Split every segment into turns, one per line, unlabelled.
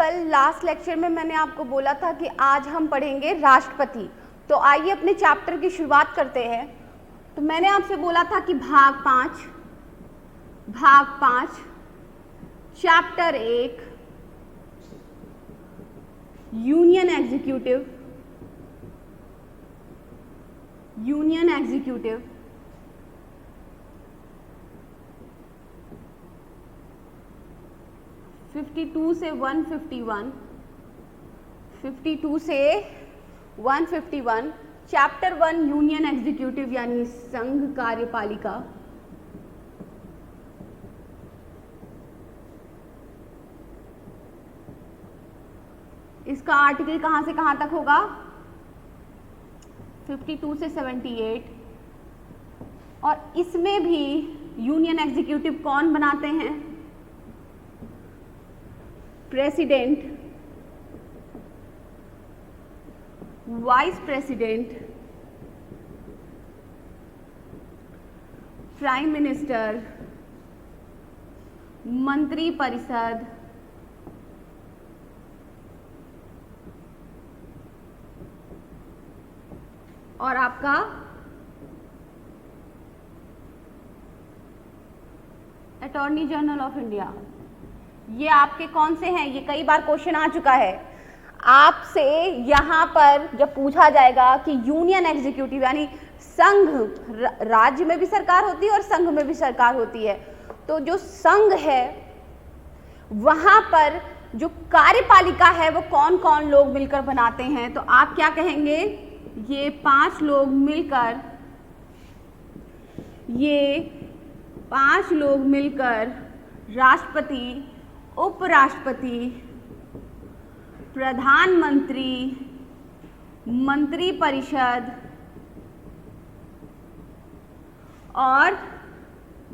कल last lecture में मैंने आपको बोला था कि आज हम पढ़ेंगे राष्ट्रपति। तो आइए अपने चैप्टर की शुरुआत करते हैं। तो मैंने आपसे बोला था कि भाग 5 चैप्टर 1 यूनियन एग्जीक्यूटिव 52 से 151, 52 से 151, चैप्टर 1 यूनियन एग्जीक्यूटिव यानी संघ कार्यपालिका, इसका आर्टिकल कहां से कहां तक होगा? 52 से 78। और इसमें भी यूनियन एग्जीक्यूटिव कौन बनाते हैं? President, vice president, prime minister, मंत्री परिषद, और आपका अटॉर्नी जनरल ऑफ इंडिया। ये आपके कौन से हैं? ये कई बार क्वेश्चन आ चुका है आपसे। यहां पर जब पूछा जाएगा कि यूनियन एग्जीक्यूटिव यानी संघ, राज्य में भी सरकार होती है और संघ में भी सरकार होती है, तो जो संघ है वहां पर जो कार्यपालिका है वो कौन कौन लोग मिलकर बनाते हैं? तो आप क्या कहेंगे? ये 5 लोग मिलकर राष्ट्रपति, उपराष्ट्रपति, प्रधानमंत्री, मंत्री परिषद और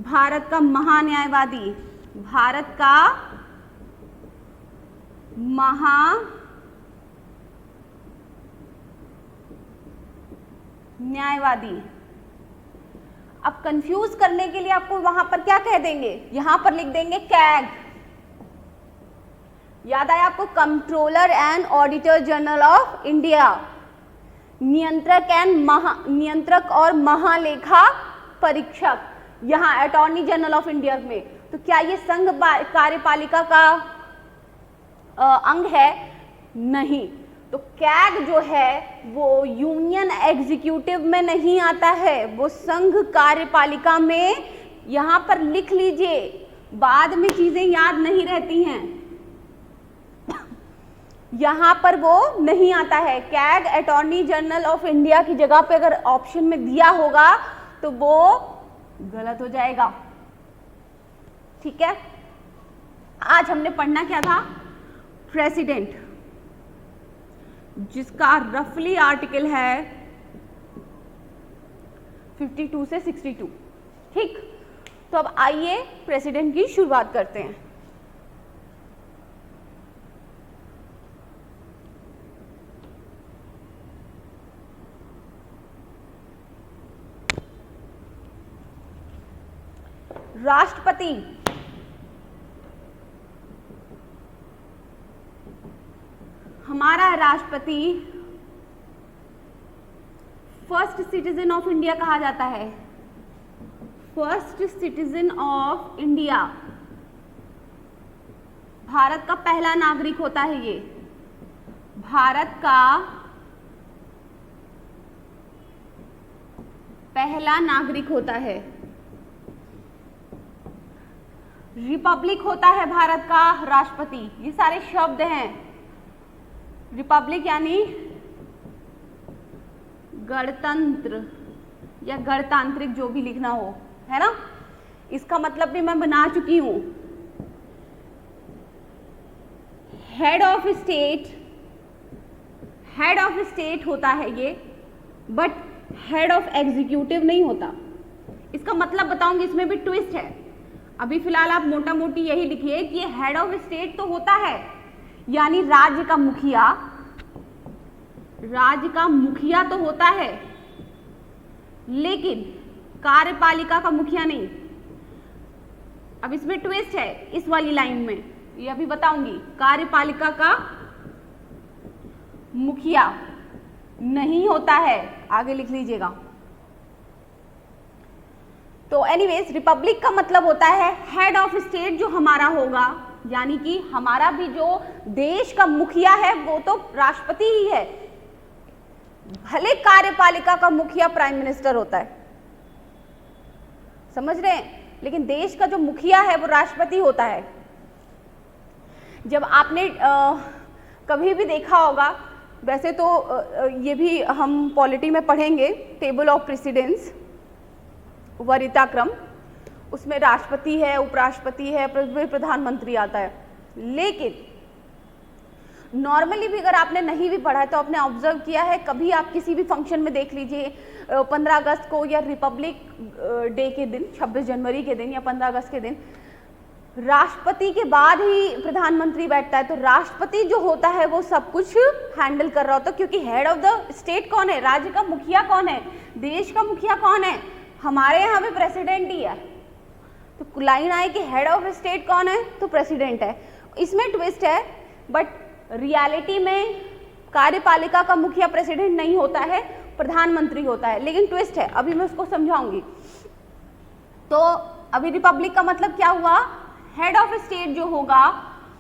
भारत का महान्यायवादी, भारत का महान्यायवादी। अब कंफ्यूज करने के लिए आपको वहां पर क्या कह देंगे? यहां पर लिख देंगे कैग। याद आया आपको? Controller and auditor general of India, नियंत्रक और महालेखा परीक्षक, यहां अटॉर्नी जनरल ऑफ इंडिया में। तो क्या ये संघ कार्यपालिका का अंग है? नहीं। तो कैग जो है वो यूनियन एग्जीक्यूटिव में नहीं आता है, वो संघ कार्यपालिका में। यहां पर लिख लीजिए, बाद में चीजें याद नहीं रहती हैं। यहां पर वो नहीं आता है। CAG attorney general of India की जगह पे अगर ऑप्शन में दिया होगा तो वो गलत हो जाएगा। ठीक है, आज हमने पढ़ना क्या था? प्रेसिडेंट, जिसका रफली आर्टिकल है 52 से 62। ठीक, तो अब आइए प्रेसिडेंट की शुरुआत करते हैं। राष्ट्रपति, हमारा राष्ट्रपति फर्स्ट सिटीजन ऑफ इंडिया कहा जाता है। फर्स्ट सिटीजन ऑफ इंडिया, भारत का पहला नागरिक होता है। ये भारत का पहला नागरिक होता है। रिपब्लिक होता है भारत का राष्ट्रपति। ये सारे शब्द हैं। रिपब्लिक यानी गणतंत्र या गणतांत्रिक, जो भी लिखना हो, है ना। इसका मतलब भी मैं बना चुकी हूं। हेड ऑफ स्टेट होता है ये, बट हेड ऑफ एग्जीक्यूटिव नहीं होता। इसका मतलब बताऊंगी, इसमें भी ट्विस्ट है। अभी फिलहाल आप मोटा मोटी यही लिखिए कि ये हेड ऑफ स्टेट तो होता है, यानी राज्य का मुखिया तो होता है, लेकिन कार्यपालिका का मुखिया नहीं। अब इसमें ट्विस्ट है इस वाली लाइन में। ये अभी बताऊंगी। कार्यपालिका का मुखिया नहीं होता है, आगे लिख लीजिएगा। तो एनीवेज रिपब्लिक का मतलब होता है हेड ऑफ स्टेट जो हमारा होगा, यानी कि हमारा भी जो देश का मुखिया है वो तो राष्ट्रपति ही है। भले कार्यपालिका का मुखिया प्राइम मिनिस्टर होता है, समझ रहे हैं, लेकिन देश का जो मुखिया है वो राष्ट्रपति होता है। जब आपने कभी भी देखा होगा, वैसे तो ये भी हम पॉलिटी में पढ़ेंगे, टेबल ऑफ प्रेसिडेंस, वरीयता क्रम, उसमें राष्ट्रपति है, उपराष्ट्रपति है, प्रधानमंत्री आता है। लेकिन नॉर्मली भी अगर आपने नहीं भी पढ़ा है तो आपने ऑब्जर्व किया है, कभी आप किसी भी फंक्शन में देख लीजिए 15 अगस्त को या रिपब्लिक डे के दिन, 26 जनवरी के दिन या 15 अगस्त के दिन, राष्ट्रपति के बाद ही प्रधानमंत्री बैठता है। तो राष्ट्रपति जो होता है वो सब कुछ हैंडल कर रहा होता है, क्योंकि हेड ऑफ द स्टेट कौन है, राज्य का मुखिया कौन है, देश का मुखिया कौन है, हमारे यहाँ पे प्रेसिडेंट ही है। तो लाइन आए कि हेड ऑफ स्टेट कौन है, तो प्रेसिडेंट है। इसमें ट्विस्ट है, बट रियलिटी में कार्यपालिका का मुखिया प्रेसिडेंट नहीं होता है, प्रधानमंत्री होता है। लेकिन ट्विस्ट है, अभी मैं उसको समझाऊंगी। तो अभी रिपब्लिक का मतलब क्या हुआ, हेड ऑफ स्टेट जो होगा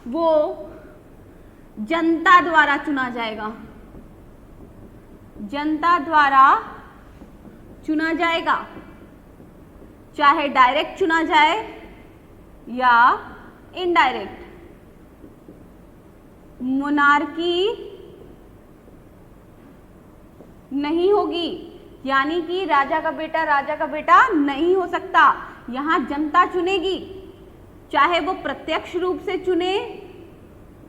वो जनता द्वारा चुना जाएगा, जनता द्वारा चुना जाएगा, चाहे डायरेक्ट चुना जाए या इनडायरेक्ट। मोनार्की नहीं होगी, यानी कि राजा का बेटा नहीं हो सकता। यहां जनता चुनेगी, चाहे वो प्रत्यक्ष रूप से चुने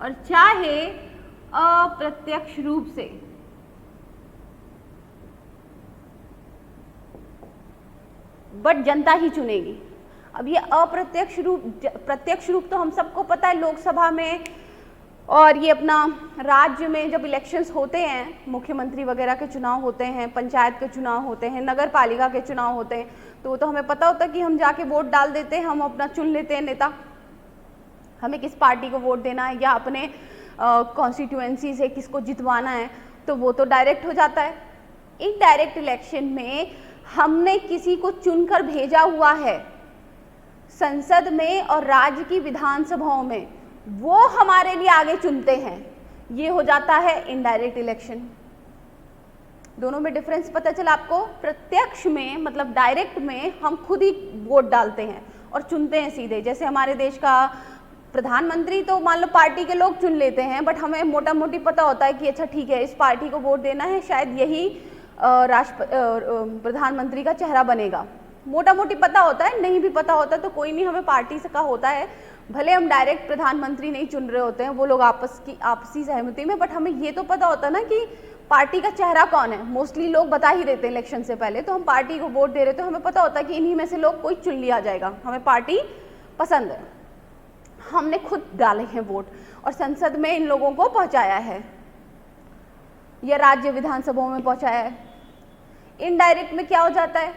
और चाहे अप्रत्यक्ष रूप से। बट जनता ही चुनेगी। अब ये अप्रत्यक्ष रूप, प्रत्यक्ष रूप तो हम सबको पता है, लोकसभा में और ये अपना राज्य में जब इलेक्शंस होते हैं, मुख्यमंत्री वगैरह के चुनाव होते हैं, पंचायत के चुनाव होते हैं, नगर पालिका के चुनाव होते हैं, तो वो तो हमें पता होता है कि हम जाके वोट डाल देते हैं, हम अपना चुन लेते हैं नेता, हमें किस पार्टी को वोट देना है या अपने कॉन्स्टिट्यूएंसी से किसको जितवाना है, तो वो तो डायरेक्ट हो जाता है। इनडायरेक्ट इलेक्शन में हमने किसी को चुनकर भेजा हुआ है संसद में और राज्य की विधानसभाओं में, वो हमारे लिए आगे चुनते हैं, ये हो जाता है इनडायरेक्ट इलेक्शन। दोनों में डिफरेंस पता चला आपको। प्रत्यक्ष में मतलब डायरेक्ट में हम खुद ही वोट डालते हैं और चुनते हैं सीधे, जैसे हमारे देश का प्रधानमंत्री तो मान लो पार्टी के लोग चुन लेते हैं, बट हमें मोटा मोटी पता होता है कि अच्छा ठीक है इस पार्टी को वोट देना है, शायद यही प्रधानमंत्री का चेहरा बनेगा, मोटा मोटी पता होता है। नहीं भी पता होता तो कोई नहीं, हमें पार्टी से का होता है, भले हम डायरेक्ट प्रधानमंत्री नहीं चुन रहे होते हैं, वो लोग आपसी सहमति में, बट हमें ये तो पता होता ना कि पार्टी का चेहरा कौन है। मोस्टली लोग बता ही देते हैं इलेक्शन से पहले, तो हम पार्टी को वोट दे रहे तो हमें पता होता है कि इन्हीं में से लोग कोई चुन लिया जाएगा, हमें पार्टी पसंद है, हमने खुद डाले हैं वोट और संसद में इन लोगों को पहुंचाया है या राज्य विधानसभाओं में पहुंचाया है। इनडायरेक्ट में क्या हो जाता है,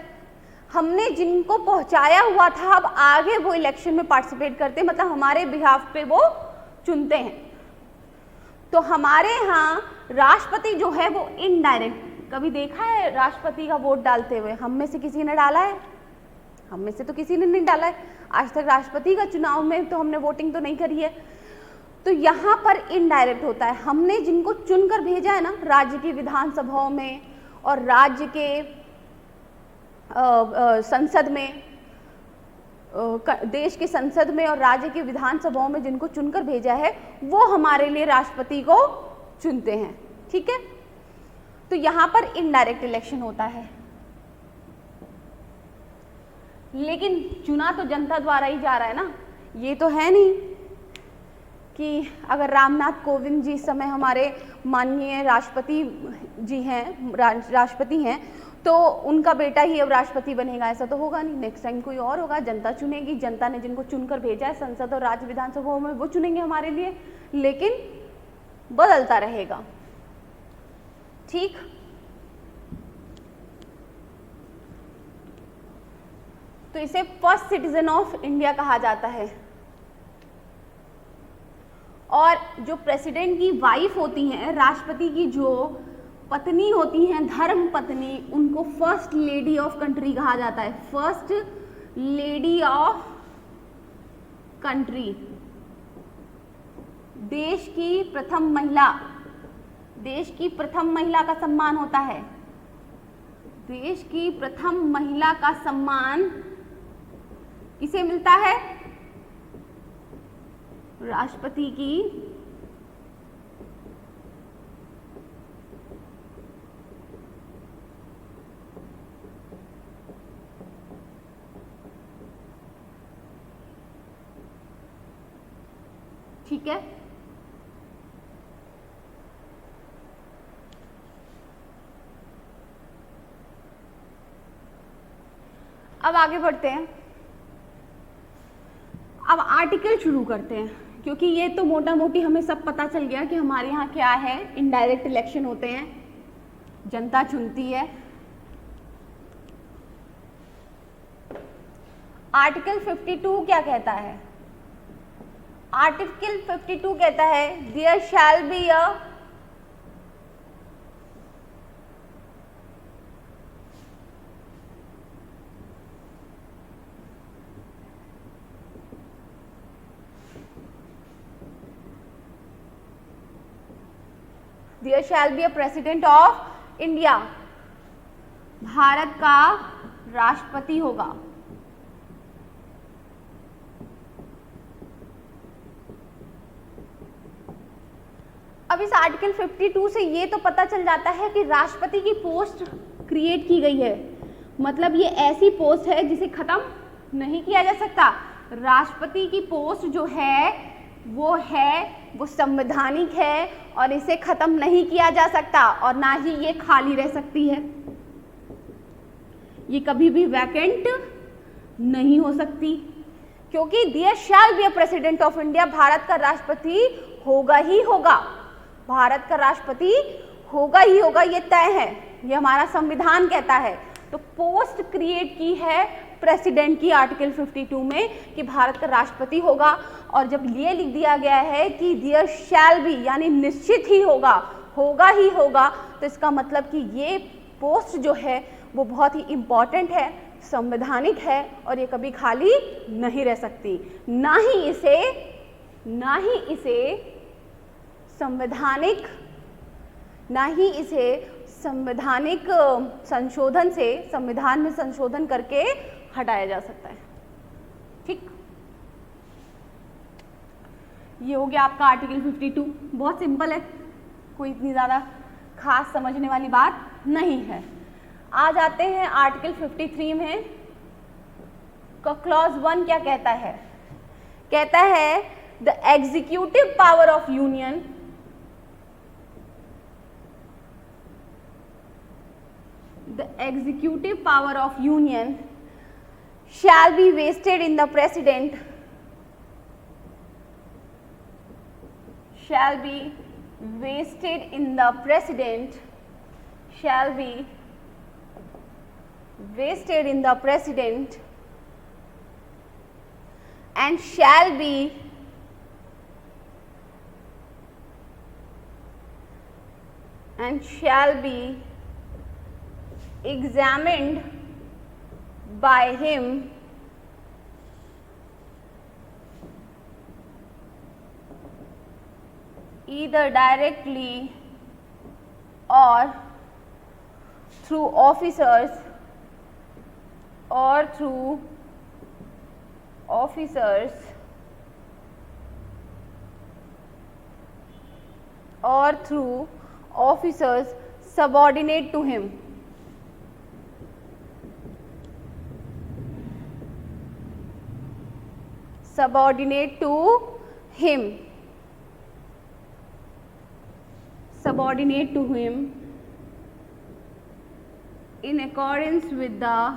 हमने जिनको पहुंचाया हुआ था अब आगे वो इलेक्शन में पार्टिसिपेट करते हैं, मतलब हमारे बिहाफ पे वो चुनते हैं। तो हमारे यहाँ राष्ट्रपति जो है वो इनडायरेक्ट, कभी देखा है राष्ट्रपति का वोट डालते हुए? हम में से किसी ने डाला है? हम में से तो किसी ने नहीं डाला है आज तक। राष्ट्रपति का चुनाव में तो हमने वोटिंग तो नहीं करी है। तो यहाँ पर इनडायरेक्ट होता है, हमने जिनको चुनकर भेजा है ना राज्य की विधानसभाओं में और राज्य के संसद में, देश की संसद में और राज्य की विधानसभाओं में जिनको चुनकर भेजा है वो हमारे लिए राष्ट्रपति को चुनते हैं, ठीक है। तो यहाँ पर इनडायरेक्ट इलेक्शन होता है, लेकिन चुना तो जनता द्वारा ही जा रहा है ना। ये तो है नहीं कि अगर रामनाथ कोविंद जी इस समय हमारे माननीय राष्ट्रपति जी हैं, राष्ट्रपति हैं, तो उनका बेटा ही अब राष्ट्रपति बनेगा, ऐसा तो होगा नहीं। नेक्स्ट टाइम कोई और होगा, जनता चुनेगी, जनता ने जिनको चुनकर भेजा है संसद और राज्य विधानसभाओं में वो चुनेंगे हमारे लिए, लेकिन बदलता रहेगा, ठीक। तो इसे फर्स्ट सिटीजन ऑफ इंडिया कहा जाता है। और जो प्रेसिडेंट की वाइफ होती हैं, राष्ट्रपति की जो पत्नी होती हैं, धर्म पत्नी, उनको फर्स्ट लेडी ऑफ कंट्री कहा जाता है। फर्स्ट लेडी ऑफ कंट्री, देश की प्रथम महिला, देश की प्रथम महिला का सम्मान होता है। देश की प्रथम महिला का सम्मान किसे मिलता है? राष्ट्रपति की ठीक है। अब आगे बढ़ते हैं। अब आर्टिकल शुरू करते हैं, क्योंकि ये तो मोटा मोटी हमें सब पता चल गया कि हमारे यहाँ क्या है, इनडायरेक्ट इलेक्शन होते हैं, जनता चुनती है। आर्टिकल 52 क्या कहता है? आर्टिकल 52 कहता है there shall be a There shall be a president of India. भारत का राष्ट्रपति होगा। अब इस आर्टिकल 52 से ये तो पता चल जाता है कि राष्ट्रपति की पोस्ट क्रिएट की गई है, मतलब ये ऐसी पोस्ट है जिसे खत्म नहीं किया जा सकता। राष्ट्रपति की पोस्ट जो है वो संवैधानिक है और इसे खत्म नहीं किया जा सकता, और ना ही ये खाली रह सकती है, ये कभी भी वैकेंट नहीं हो सकती, क्योंकि there shall be a president of India, भारत का राष्ट्रपति होगा ही होगा, भारत का राष्ट्रपति होगा ही होगा, ये तय है, ये हमारा संविधान कहता है। तो पोस्ट क्रिएट की है प्रेसिडेंट की आर्टिकल 52 में कि भारत का राष्ट्रपति होगा, और जब ये लिख दिया गया है कि देयर शैल बी यानी निश्चित ही होगा, होगा ही होगा, तो इसका मतलब कि ये पोस्ट जो है वो बहुत ही इम्पॉर्टेंट है, संवैधानिक है, और ये कभी खाली नहीं रह सकती। ना ही संवैधानिक संशोधन से, संविधान में संशोधन करके हटाया जा सकता है। ठीक, ये हो गया आपका आर्टिकल 52। बहुत सिंपल है, कोई इतनी ज़्यादा खास समझने वाली बात नहीं है। आ जाते हैं आर्टिकल 53 में। क्लॉज 1 क्या कहता है? कहता है the executive power of union shall be vested in the president, shall be vested in the president, shall be vested in the president, and shall be examined by him either directly or through officers subordinate to him. Subordinate to him in accordance with the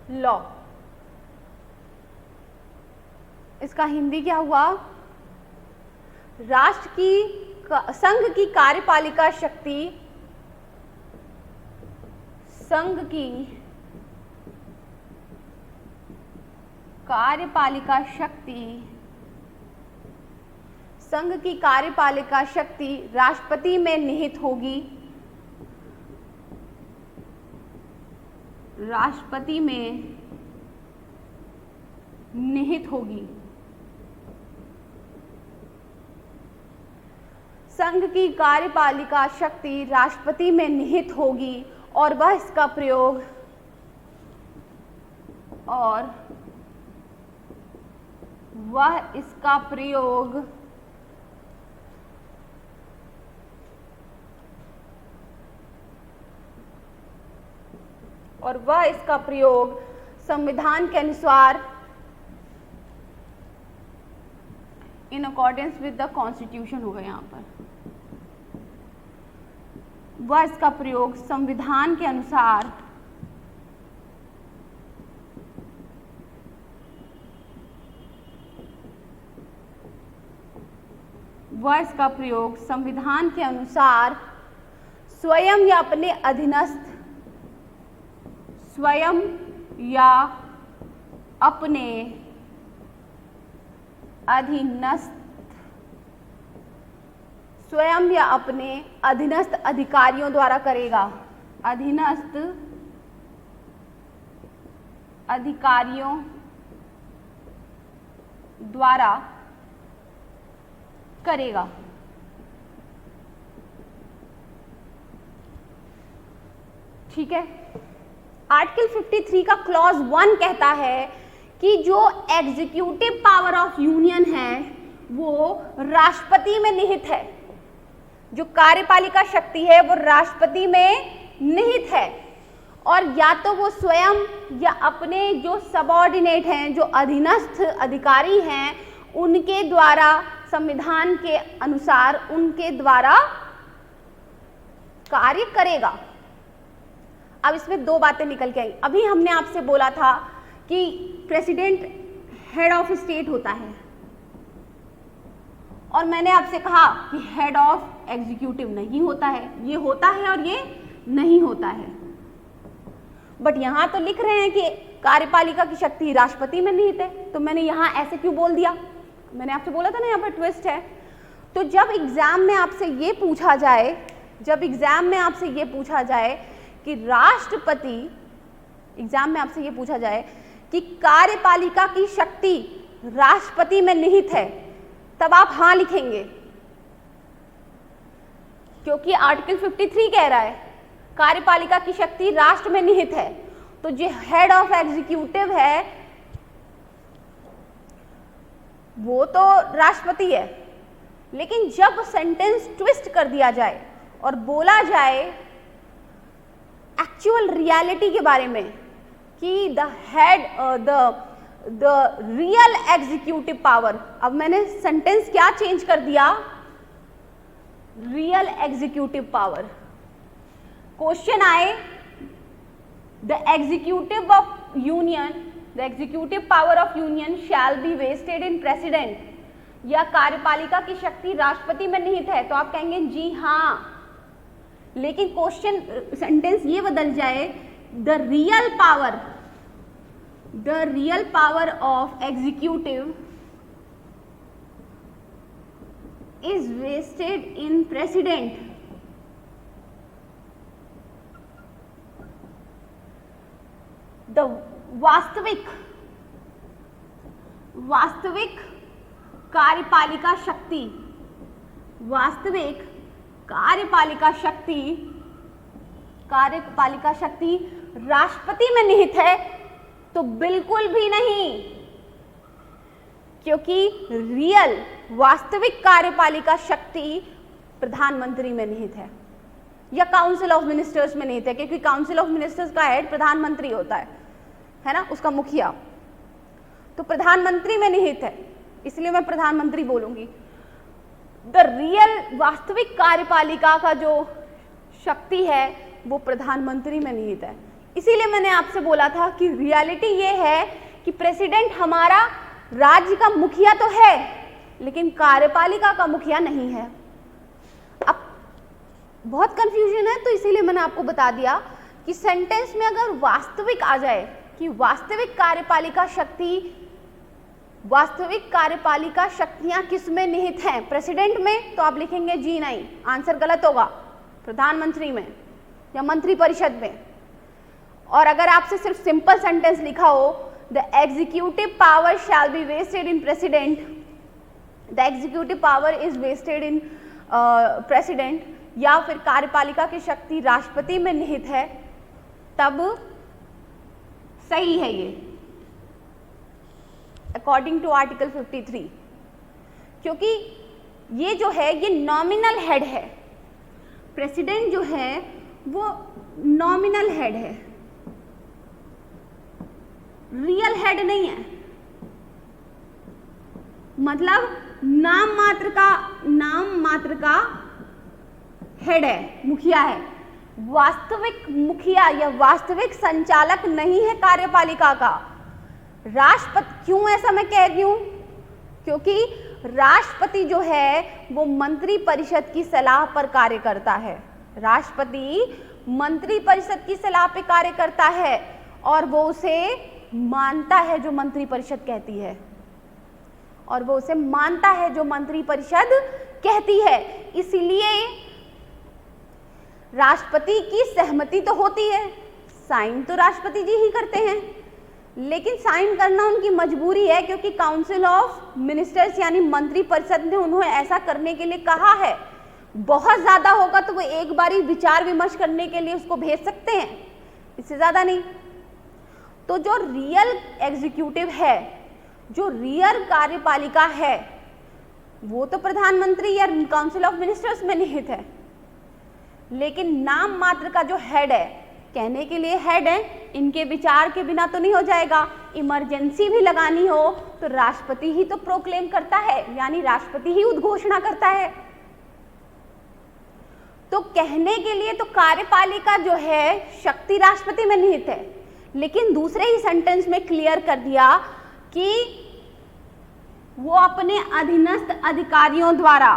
law. इसका हिंदी क्या हुआ? राष्ट्र की संघ की कार्यपालिका शक्ति, संघ की कार्यपालिका शक्ति, संघ की कार्यपालिका शक्ति राष्ट्रपति में निहित होगी, राष्ट्रपति में निहित होगी। संघ की कार्यपालिका शक्ति राष्ट्रपति में निहित होगी और वह इसका प्रयोग संविधान के अनुसार in accordance with the constitution होगा। यहाँ पर वह इसका प्रयोग संविधान के अनुसार स्वयं या अपने अधीनस्थ, स्वयं या अपने अधीनस्थ अधिकारियों द्वारा करेगा, अधीनस्थ अधिकारियों द्वारा करेगा। ठीक है। आर्टिकल 53 का क्लॉज 1 कहता है कि जो एग्जीक्यूटिव पावर ऑफ यूनियन है वो राष्ट्रपति में निहित है, जो कार्यपालिका शक्ति है वो राष्ट्रपति में निहित है, और या तो वो स्वयं या अपने जो सबऑर्डिनेट हैं, जो अधीनस्थ अधिकारी हैं, उनके द्वारा, संविधान के अनुसार उनके द्वारा कार्य करेगा। अब इसमें दो बातें निकल के आई। अभी हमने आपसे बोला था कि प्रेसिडेंट हेड ऑफ स्टेट होता है, और मैंने आपसे कहा कि हेड ऑफ एग्जीक्यूटिव नहीं होता है, ये होता है और ये नहीं होता है। बट यहां तो लिख रहे हैं कि कार्यपालिका की शक्ति राष्ट्रपति में निहित है, तो मैंने यहां ऐसे क्यों बोल दिया? मैंने आपसे बोला था ना यहाँ पर ट्विस्ट है। तो जब एग्जाम में आपसे ये पूछा जाए, कि राष्ट्रपति, एग्जाम में आपसे ये पूछा जाए कि कार्यपालिका की शक्ति राष्ट्रपति में निहित है, तब आप हाँ लिखेंगे, क्योंकि आर्टिकल 53 कह रहा है कार्यपालिका की शक्ति राष्ट्र में निहित है। तो जो हेड ऑफ एग्जीक्यूटिव है वो तो राष्ट्रपति है, लेकिन जब सेंटेंस ट्विस्ट कर दिया जाए और बोला जाए एक्चुअल रियलिटी के बारे में कि द रियल एग्जीक्यूटिव पावर, अब मैंने सेंटेंस क्या चेंज कर दिया? Real executive power. क्वेश्चन आए the executive power of union shall be vested in president, या कार्यपालिका की शक्ति राष्ट्रपति में निहित है, तो आप कहेंगे जी हाँ। लेकिन क्वेश्चन सेंटेंस ये बदल जाए the real power of executive is vested in president, the वास्तविक कार्यपालिका शक्ति राष्ट्रपति में निहित है, तो बिल्कुल भी नहीं, क्योंकि वास्तविक कार्यपालिका शक्ति प्रधानमंत्री में निहित है या काउंसिल ऑफ मिनिस्टर्स में निहित है, क्योंकि काउंसिल ऑफ मिनिस्टर्स का हेड प्रधानमंत्री होता है ना, उसका मुखिया, तो प्रधानमंत्री में निहित है, इसलिए मैं प्रधानमंत्री बोलूंगी। वास्तविक कार्यपालिका का जो शक्ति है वो प्रधानमंत्री में निहित है। इसीलिए मैंने आपसे बोला था कि रियलिटी ये है कि प्रेसिडेंट हमारा राज्य का मुखिया तो है लेकिन कार्यपालिका का मुखिया नहीं है। अब बहुत कंफ्यूजन है, तो इसीलिए मैंने आपको बता दिया कि सेंटेंस में अगर वास्तविक आ जाए कि वास्तविक कार्यपालिका शक्तियां किस में निहित हैं, प्रेसिडेंट में, तो आप लिखेंगे जी नहीं, आंसर गलत होगा, प्रधानमंत्री में या मंत्री परिषद में। और अगर आपसे सिर्फ सिंपल सेंटेंस लिखा हो the executive power shall be vested in president, the executive power is vested in president, या फिर कार्यपालिका की शक्ति राष्ट्रपति में निहित है, तब सही है ये अकॉर्डिंग टू आर्टिकल 53, क्योंकि ये जो है ये नॉमिनल हेड है। प्रेसिडेंट जो है वो नॉमिनल हेड है, रियल हेड नहीं है, मतलब नाम मात्र का हेड है, मुखिया है, वास्तविक मुखिया या वास्तविक संचालक नहीं है कार्यपालिका का। राष्ट्रपति, क्यों ऐसा मैं कह रही हूं, क्योंकि राष्ट्रपति जो है वो मंत्री परिषद की सलाह पर कार्य करता है। राष्ट्रपति मंत्री परिषद की सलाह पर कार्य करता है और वो उसे मानता है जो मंत्री परिषद कहती है, और वो उसे मानता है जो मंत्री परिषद कहती है। इसलिए राष्ट्रपति की सहमति तो होती है, साइन तो राष्ट्रपति जी ही करते हैं, लेकिन साइन करना उनकी मजबूरी है, क्योंकि काउंसिल ऑफ मिनिस्टर्स यानी मंत्री परिषद ने उन्हें ऐसा करने के लिए कहा है। बहुत ज्यादा होगा तो वो एक बारी विचार विमर्श करने के लिए उसको भेज सकते हैं, इससे ज्यादा नहीं। तो जो रियल एग्जीक्यूटिव है, जो रियल कार्यपालिका है, वो तो प्रधानमंत्री या काउंसिल ऑफ मिनिस्टर्स में निहित है, लेकिन नाम मात्र का जो हेड है, कहने के लिए हेड है, इनके विचार के बिना तो नहीं हो जाएगा। इमरजेंसी भी लगानी हो तो राष्ट्रपति ही तो प्रोक्लेम करता है, यानी राष्ट्रपति ही उद्घोषणा करता है। तो कहने के लिए तो कार्यपालिका जो है शक्ति राष्ट्रपति में निहित है, लेकिन दूसरे ही सेंटेंस में क्लियर कर दिया कि वो अपने अधीनस्थ अधिकारियों द्वारा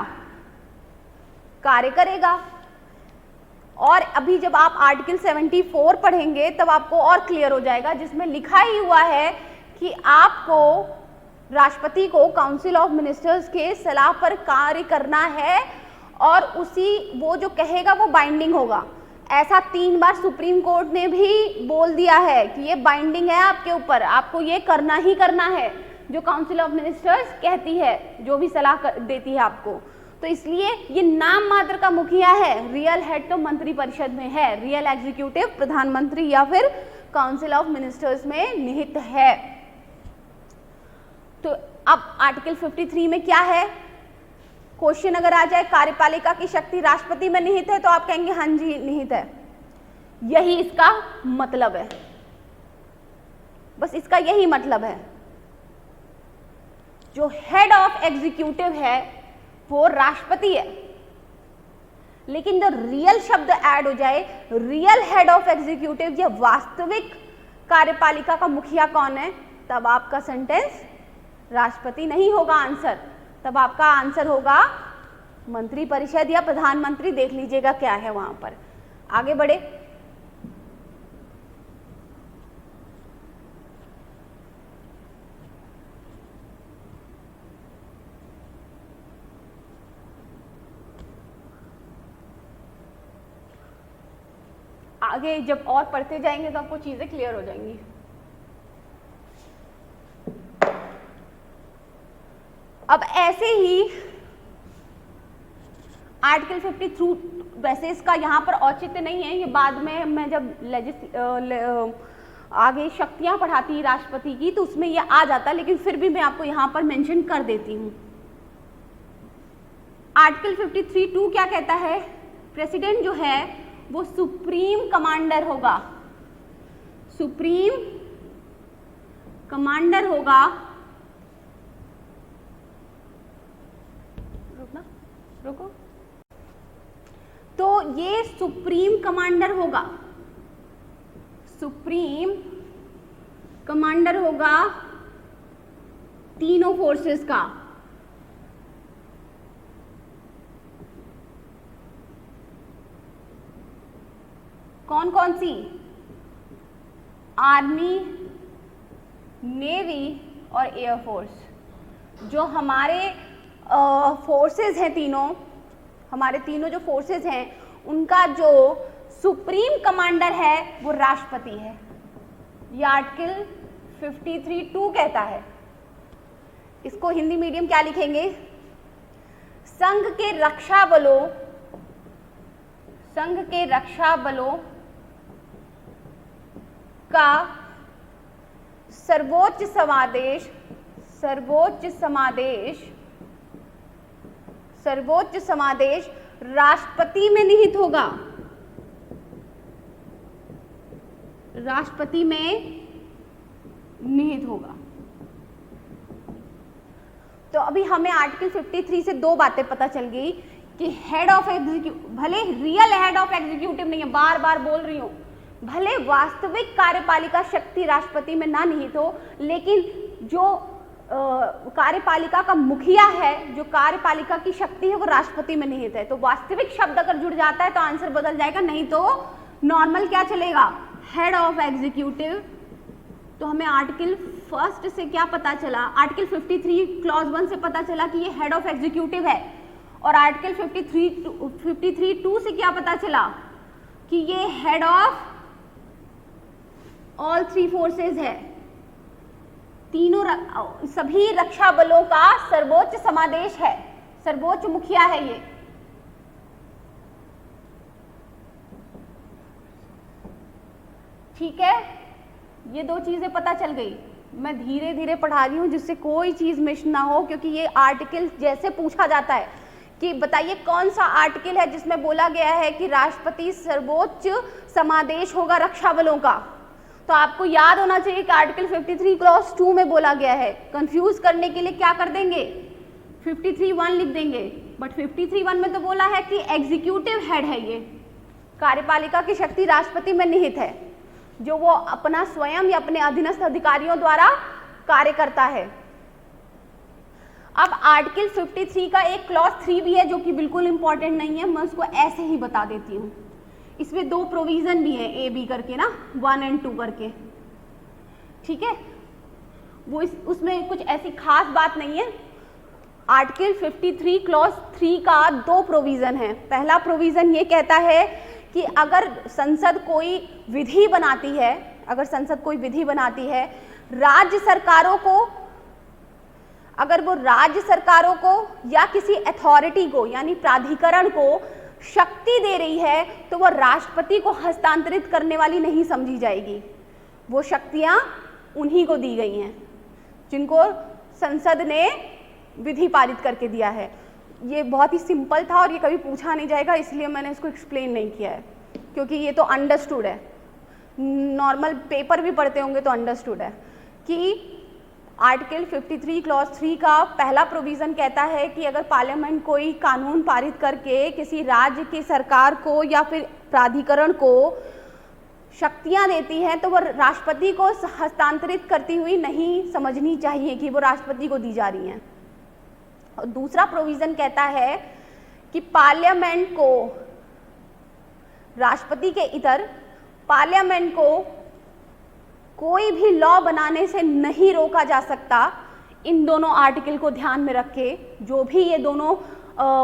कार्य करेगा। और अभी जब आप आर्टिकल 74 पढ़ेंगे तब आपको और क्लियर हो जाएगा, जिसमें लिखा ही हुआ है कि आपको राष्ट्रपति को काउंसिल ऑफ मिनिस्टर्स के सलाह पर कार्य करना है, और उसी वो जो कहेगा वो बाइंडिंग होगा। ऐसा 3 बार सुप्रीम कोर्ट ने भी बोल दिया है कि ये बाइंडिंग है आपके ऊपर, आपको ये करना ही करना है जो काउंसिल ऑफ मिनिस्टर्स कहती है, जो भी सलाह देती है आपको। तो इसलिए ये नाम मात्र का मुखिया है, रियल हेड तो मंत्री परिषद में है, रियल एग्जीक्यूटिव प्रधानमंत्री या फिर काउंसिल ऑफ मिनिस्टर्स में निहित है। तो अब आर्टिकल 53 में क्या है, क्वेश्चन अगर आ जाए कार्यपालिका की शक्ति राष्ट्रपति में निहित है, तो आप कहेंगे हाँ जी निहित है, यही इसका मतलब है, बस इसका यही मतलब है। जो हेड ऑफ एग्जीक्यूटिव है वो राष्ट्रपति है, लेकिन जो रियल शब्द ऐड हो जाए, रियल हेड ऑफ एग्जीक्यूटिव या वास्तविक कार्यपालिका का मुखिया कौन है, तब आपका सेंटेंस राष्ट्रपति नहीं होगा आंसर, तब आपका आंसर होगा मंत्री परिषद या प्रधानमंत्री। देख लीजिएगा क्या है वहां पर। आगे बढ़े, आगे जब और पढ़ते जाएंगे तो आपको चीजें क्लियर हो जाएंगी। अब ऐसे ही आर्टिकल 53, वैसे इसका यहाँ पर औचित्य नहीं है, ये बाद में मैं जब आगे शक्तियां पढ़ाती राष्ट्रपति की तो उसमें ये आ जाता, लेकिन फिर भी मैं आपको यहाँ पर मेंशन कर देती हूँ। आर्टिकल 53(2) क्या कहता है, प्रेसिडेंट जो है वो सुप्रीम कमांडर होगा, सुप्रीम कमांडर होगा, रुको, तो ये सुप्रीम कमांडर होगा, सुप्रीम कमांडर होगा तीनों फोर्सेस का। कौन कौन सी? आर्मी, नेवी और एयरफोर्स। जो हमारे फोर्सेस हैं तीनों, हमारे तीनों जो फोर्सेस हैं उनका जो सुप्रीम कमांडर है वो राष्ट्रपति है। ये आर्टिकल 53(2) कहता है। इसको हिंदी मीडियम क्या लिखेंगे? संघ के रक्षा बलों का सर्वोच्च समादेश राष्ट्रपति में निहित होगा। राष्ट्रपति में निहित होगा। तो अभी हमें आर्टिकल 53 से दो बातें पता चल गई कि हेड ऑफ एग्जीक्यूटिव, भले रियल हेड ऑफ एग्जीक्यूटिव नहीं है, बार बार बोल रही हूं, भले वास्तविक कार्यपालिका शक्ति राष्ट्रपति में ना निहित हो, लेकिन जो कार्यपालिका का मुखिया है, जो कार्यपालिका की शक्ति है वो राष्ट्रपति में निहित है। तो वास्तविक शब्द अगर जुड़ जाता है तो आंसर बदल जाएगा, नहीं तो नॉर्मल क्या चलेगा? Head of executive. तो हमें आर्टिकल 1 से क्या पता चला? आर्टिकल 53 क्लॉज 1 से पता चला कि ये हेड ऑफ एग्जीक्यूटिव है। और आर्टिकल 53(2) से क्या पता चला? कि ये head of all three forces है। तीनों सभी रक्षा बलों का सर्वोच्च समादेश है, सर्वोच्च मुखिया है ये। ठीक है, ये दो चीजें पता चल गई। मैं धीरे धीरे पढ़ा रही हूँ जिससे कोई चीज मिस ना हो, क्योंकि ये आर्टिकल जैसे पूछा जाता है कि बताइए कौन सा आर्टिकल है जिसमें बोला गया है कि राष्ट्रपति सर्वोच्च समादेश होगा रक्षा बलों का, तो आपको याद होना चाहिए कि आर्टिकल 53 क्लॉज 2 में बोला गया है। कंफ्यूज करने के लिए क्या कर देंगे? 53(1) लिख देंगे। बट 53(1) में तो बोला है कि एग्जीक्यूटिव हेड है, ये कार्यपालिका की शक्ति राष्ट्रपति में निहित है, जो वो अपना स्वयं या अपने अधीनस्थ अधिकारियों द्वारा कार्य करता है। अब आर्टिकल 53 का एक क्लॉज 3 भी है जो कि बिल्कुल इंपॉर्टेंट नहीं है, मैं उसको ऐसे ही बता देती हूँ। इसमें दो प्रोविजन भी है, ए बी करके ना, 1 और 2 करके। ठीक है, वो उसमें कुछ ऐसी खास बात नहीं है। आर्टिकल 53 क्लॉज 3 का दो प्रोविजन है। पहला प्रोविजन ये कहता है कि अगर संसद कोई विधि बनाती है, राज्य सरकारों को, अगर वो राज्य सरकारों को या किसी अथॉरिटी को यानी प्राधिकरण को शक्ति दे रही है, तो वो राष्ट्रपति को हस्तांतरित करने वाली नहीं समझी जाएगी। वो शक्तियां उन्हीं को दी गई हैं जिनको संसद ने विधि पारित करके दिया है। ये बहुत ही सिंपल था और ये कभी पूछा नहीं जाएगा, इसलिए मैंने इसको एक्सप्लेन नहीं किया है, क्योंकि ये तो अंडरस्टूड है, नॉर्मल पेपर भी पढ़ते होंगे तो अंडरस्टूड है कि आर्टिकल 53 क्लॉज 3 का पहला प्रोविज़न कहता है कि अगर पार्लियामेंट कोई कानून पारित करके किसी राज्य की सरकार को या फिर प्राधिकरण को शक्तियां देती है, तो वो राष्ट्रपति को हस्तांतरित करती हुई नहीं समझनी चाहिए कि वो राष्ट्रपति को दी जा रही हैं। और दूसरा प्रोविज़न कहता है कि पार्लियामेंट को, राष्ट्रपति के इतर पार्लियामेंट को कोई भी लॉ बनाने से नहीं रोका जा सकता। इन दोनों आर्टिकल को ध्यान में रख के, जो भी ये दोनों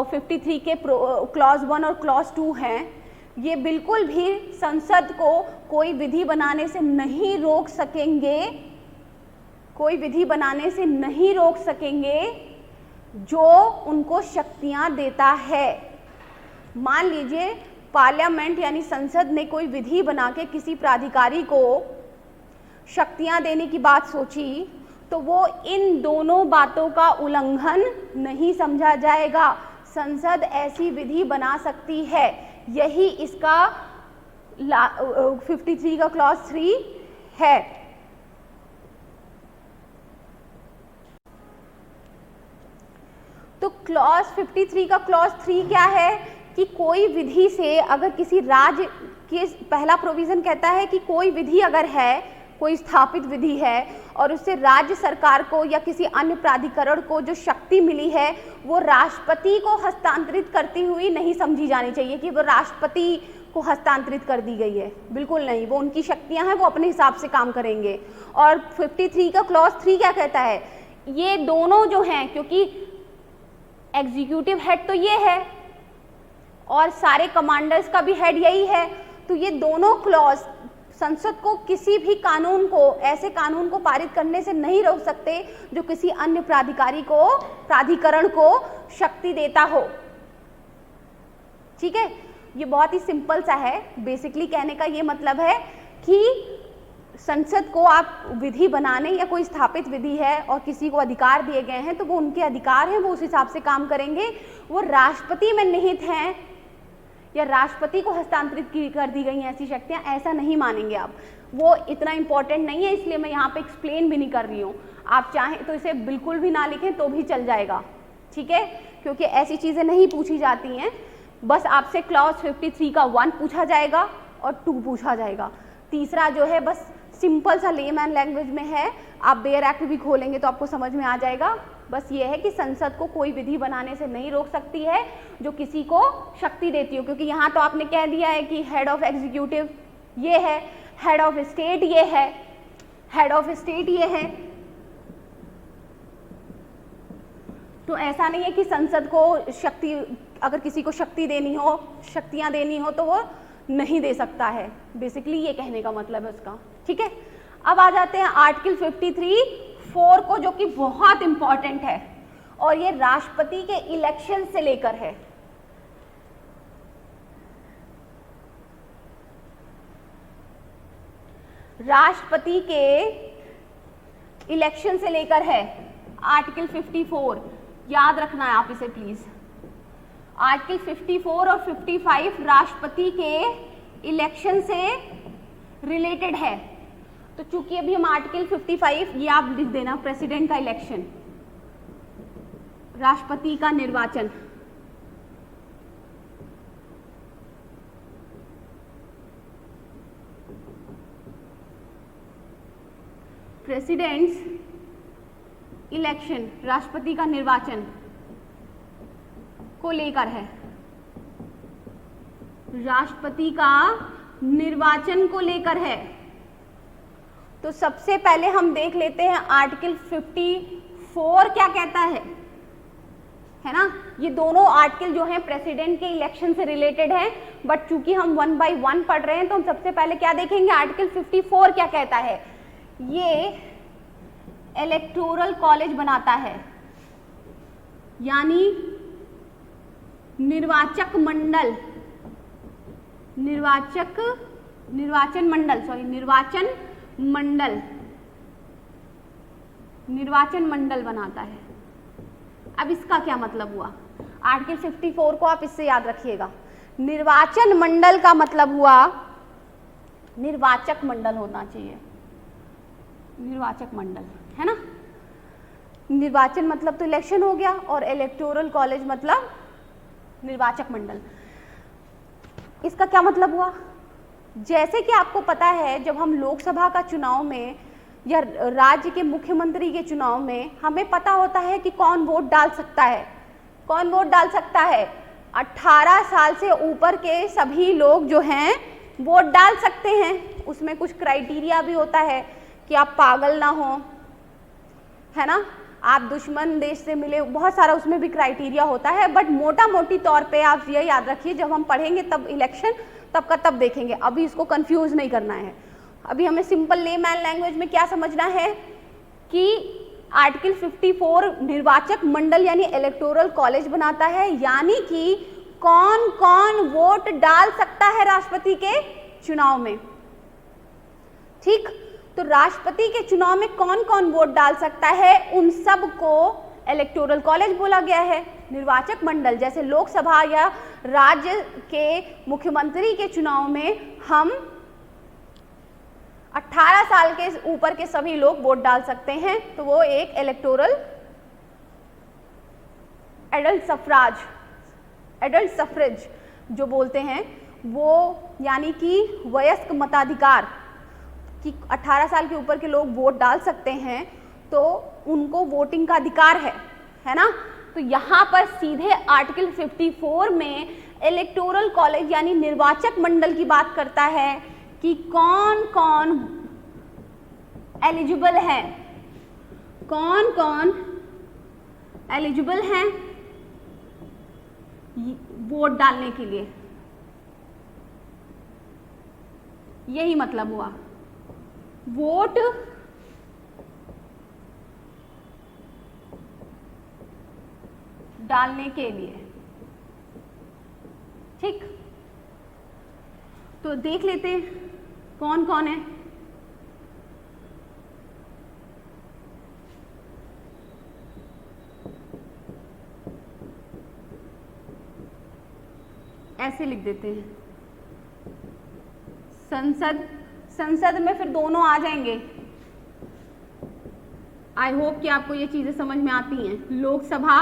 53 के क्लॉज 1 और क्लॉज 2 हैं, ये बिल्कुल भी संसद को कोई विधि बनाने से नहीं रोक सकेंगे, कोई विधि बनाने से नहीं रोक सकेंगे जो उनको शक्तियां देता है। मान लीजिए पार्लियामेंट यानी संसद ने कोई विधि बना के किसी प्राधिकारी को शक्तियां देने की बात सोची, तो वो इन दोनों बातों का उल्लंघन नहीं समझा जाएगा। संसद ऐसी विधि बना सकती है, यही इसका 53 का क्लॉज 3 है। तो क्लॉज 53 का क्लॉज 3 क्या है कि कोई विधि से अगर किसी राज्य के, पहला प्रोविजन कहता है कि कोई विधि अगर है, कोई स्थापित विधि है और उससे राज्य सरकार को या किसी अन्य प्राधिकरण को जो शक्ति मिली है वो राष्ट्रपति को हस्तांतरित करती हुई नहीं समझी जानी चाहिए कि वो राष्ट्रपति को हस्तांतरित कर दी गई है, बिल्कुल नहीं। वो उनकी शक्तियां हैं, वो अपने हिसाब से काम करेंगे। और 53 का क्लॉज 3 क्या कहता है, ये दोनों जो हैं, क्योंकि एग्जीक्यूटिव हेड तो ये है और सारे कमांडर्स का भी हेड यही है, तो ये दोनों क्लॉज संसद को किसी भी कानून को, ऐसे कानून को पारित करने से नहीं रोक सकते जो किसी अन्य प्राधिकरण को शक्ति देता हो। ठीक है, ये बहुत ही सिंपल सा है। बेसिकली कहने का ये मतलब है कि संसद को आप विधि बनाने या कोई स्थापित विधि है और किसी को अधिकार दिए गए हैं तो वो उनके अधिकार हैं, वो उस हिसाब से काम करेंगे। वो राष्ट्रपति में निहित हैं या राष्ट्रपति को हस्तांतरित कर दी गई हैं ऐसी शक्तियां, ऐसा नहीं मानेंगे आप। वो इतना इंपॉर्टेंट नहीं है, इसलिए मैं यहाँ पे एक्सप्लेन भी नहीं कर रही हूँ। आप चाहें तो इसे बिल्कुल भी ना लिखें तो भी चल जाएगा, ठीक है, क्योंकि ऐसी चीज़ें नहीं पूछी जाती हैं। बस आपसे क्लॉज 53 का 1 पूछा जाएगा और 2 पूछा जाएगा। तीसरा जो है बस सिंपल सा लेमैन लैंग्वेज में है, आप बेयर एक्ट भी खोलेंगे तो आपको समझ में आ जाएगा। बस ये है कि संसद को कोई विधि बनाने से नहीं रोक सकती है जो किसी को शक्ति देती हो, क्योंकि यहाँ तो आपने कह दिया है कि हेड ऑफ एग्जीक्यूटिव ये है, हेड ऑफ स्टेट ये है, हेड ऑफ स्टेट ये है। तो ऐसा नहीं है कि संसद को शक्ति, अगर किसी को शक्ति देनी हो, शक्तियां देनी हो तो वो नहीं दे सकता है। बेसिकली ये कहने का मतलब है उसका, ठीक है। अब आ जाते हैं आर्टिकल 53(4) को, जो कि बहुत इंपॉर्टेंट है और ये राष्ट्रपति के इलेक्शन से लेकर है। राष्ट्रपति के इलेक्शन से लेकर है आर्टिकल 54, याद रखना है आप इसे प्लीज। आर्टिकल 54 और 55 राष्ट्रपति के इलेक्शन से रिलेटेड है। तो चूंकि अभी हम आर्टिकल 55, ये आप लिख देना, प्रेसिडेंट का इलेक्शन, राष्ट्रपति का निर्वाचन, प्रेसिडेंट्स इलेक्शन, राष्ट्रपति का निर्वाचन को लेकर है, राष्ट्रपति का निर्वाचन को लेकर है। तो सबसे पहले हम देख लेते हैं आर्टिकल 54 क्या कहता है ना। ये दोनों आर्टिकल जो हैं प्रेसिडेंट के इलेक्शन से रिलेटेड हैं, बट चूंकि हम 1 बाय 1 पढ़ रहे हैं तो हम सबसे पहले क्या देखेंगे, आर्टिकल 54 क्या कहता है। ये इलेक्टोरल कॉलेज बनाता है, यानी निर्वाचन मंडल बनाता है। अब इसका क्या मतलब हुआ, आर्टिकल 54 को आप इससे याद रखिएगा। निर्वाचन मंडल का मतलब हुआ निर्वाचक मंडल होना चाहिए, निर्वाचक मंडल, है ना। निर्वाचन मतलब तो इलेक्शन हो गया और इलेक्टोरल कॉलेज मतलब निर्वाचक मंडल। इसका क्या मतलब हुआ, जैसे कि आपको पता है जब हम लोकसभा का चुनाव में या राज्य के मुख्यमंत्री के चुनाव में हमें पता होता है कि कौन वोट डाल सकता है। कौन वोट डाल सकता है, 18 साल से ऊपर के सभी लोग जो हैं वोट डाल सकते हैं। उसमें कुछ क्राइटेरिया भी होता है कि आप पागल ना हो, है ना, आप दुश्मन देश से मिले, बहुत सारा उसमें भी क्राइटेरिया होता है। बट मोटा मोटी तौर पे आप ये याद रखिए, जब हम पढ़ेंगे तब इलेक्शन तब का तब देखेंगे, अभी इसको कंफ्यूज नहीं करना है। अभी हमें सिंपल लेमैन लैंग्वेज में क्या समझना है कि आर्टिकल 54 निर्वाचक मंडल यानी इलेक्टोरल कॉलेज बनाता है, यानी कि कौन कौन वोट डाल सकता है राष्ट्रपति के चुनाव में। ठीक, तो राष्ट्रपति के चुनाव में कौन कौन वोट डाल सकता है, उन सब को इलेक्टोरल कॉलेज बोला गया है। निर्वाचक मंडल जैसे लोकसभा या राज्य के मुख्यमंत्री के चुनाव में हम 18 साल के ऊपर के सभी लोग वोट डाल सकते हैं, तो वो एक इलेक्टोरल एडल्ट सफ्रेज जो बोलते हैं वो, यानी कि वयस्क मताधिकार, कि 18 साल के ऊपर के लोग वोट डाल सकते हैं, तो उनको वोटिंग का अधिकार है ना। तो यहाँ पर सीधे आर्टिकल 54 में इलेक्टोरल कॉलेज यानी निर्वाचक मंडल की बात करता है कि कौन कौन एलिजिबल है, कौन कौन एलिजिबल हैं वोट डालने के लिए। यही मतलब हुआ वोट डालने के लिए। ठीक, तो देख लेते हैं कौन कौन है। ऐसे लिख देते हैं संसद में फिर दोनों आ जाएंगे। आई होप कि आपको ये चीजें समझ में आती हैं। लोकसभा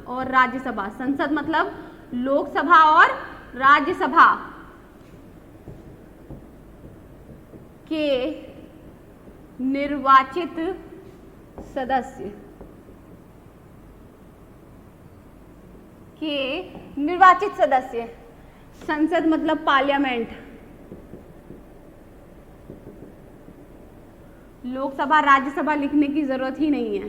और राज्यसभा, संसद मतलब लोकसभा और राज्यसभा के निर्वाचित सदस्य संसद मतलब पार्लियामेंट, लोकसभा राज्यसभा लिखने की जरूरत ही नहीं है।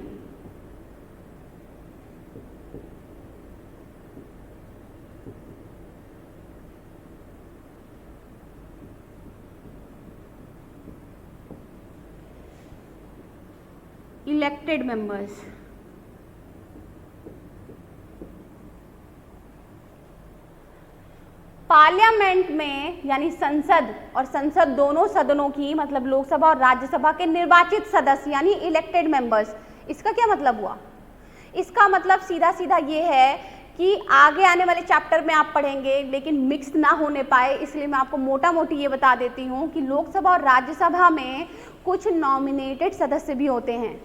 इलेक्टेड मेंबर्स, पार्लियामेंट में यानी संसद और संसद दोनों सदनों की मतलब लोकसभा और राज्यसभा के निर्वाचित सदस्य यानी इलेक्टेड मेंबर्स। इसका क्या मतलब हुआ? इसका मतलब सीधा सीधा ये है कि आगे आने वाले चैप्टर में आप पढ़ेंगे, लेकिन मिक्स ना होने पाए इसलिए मैं आपको मोटा मोटी ये बता देती हूँ कि लोकसभा और राज्यसभा में कुछ नॉमिनेटेड सदस्य भी होते हैं,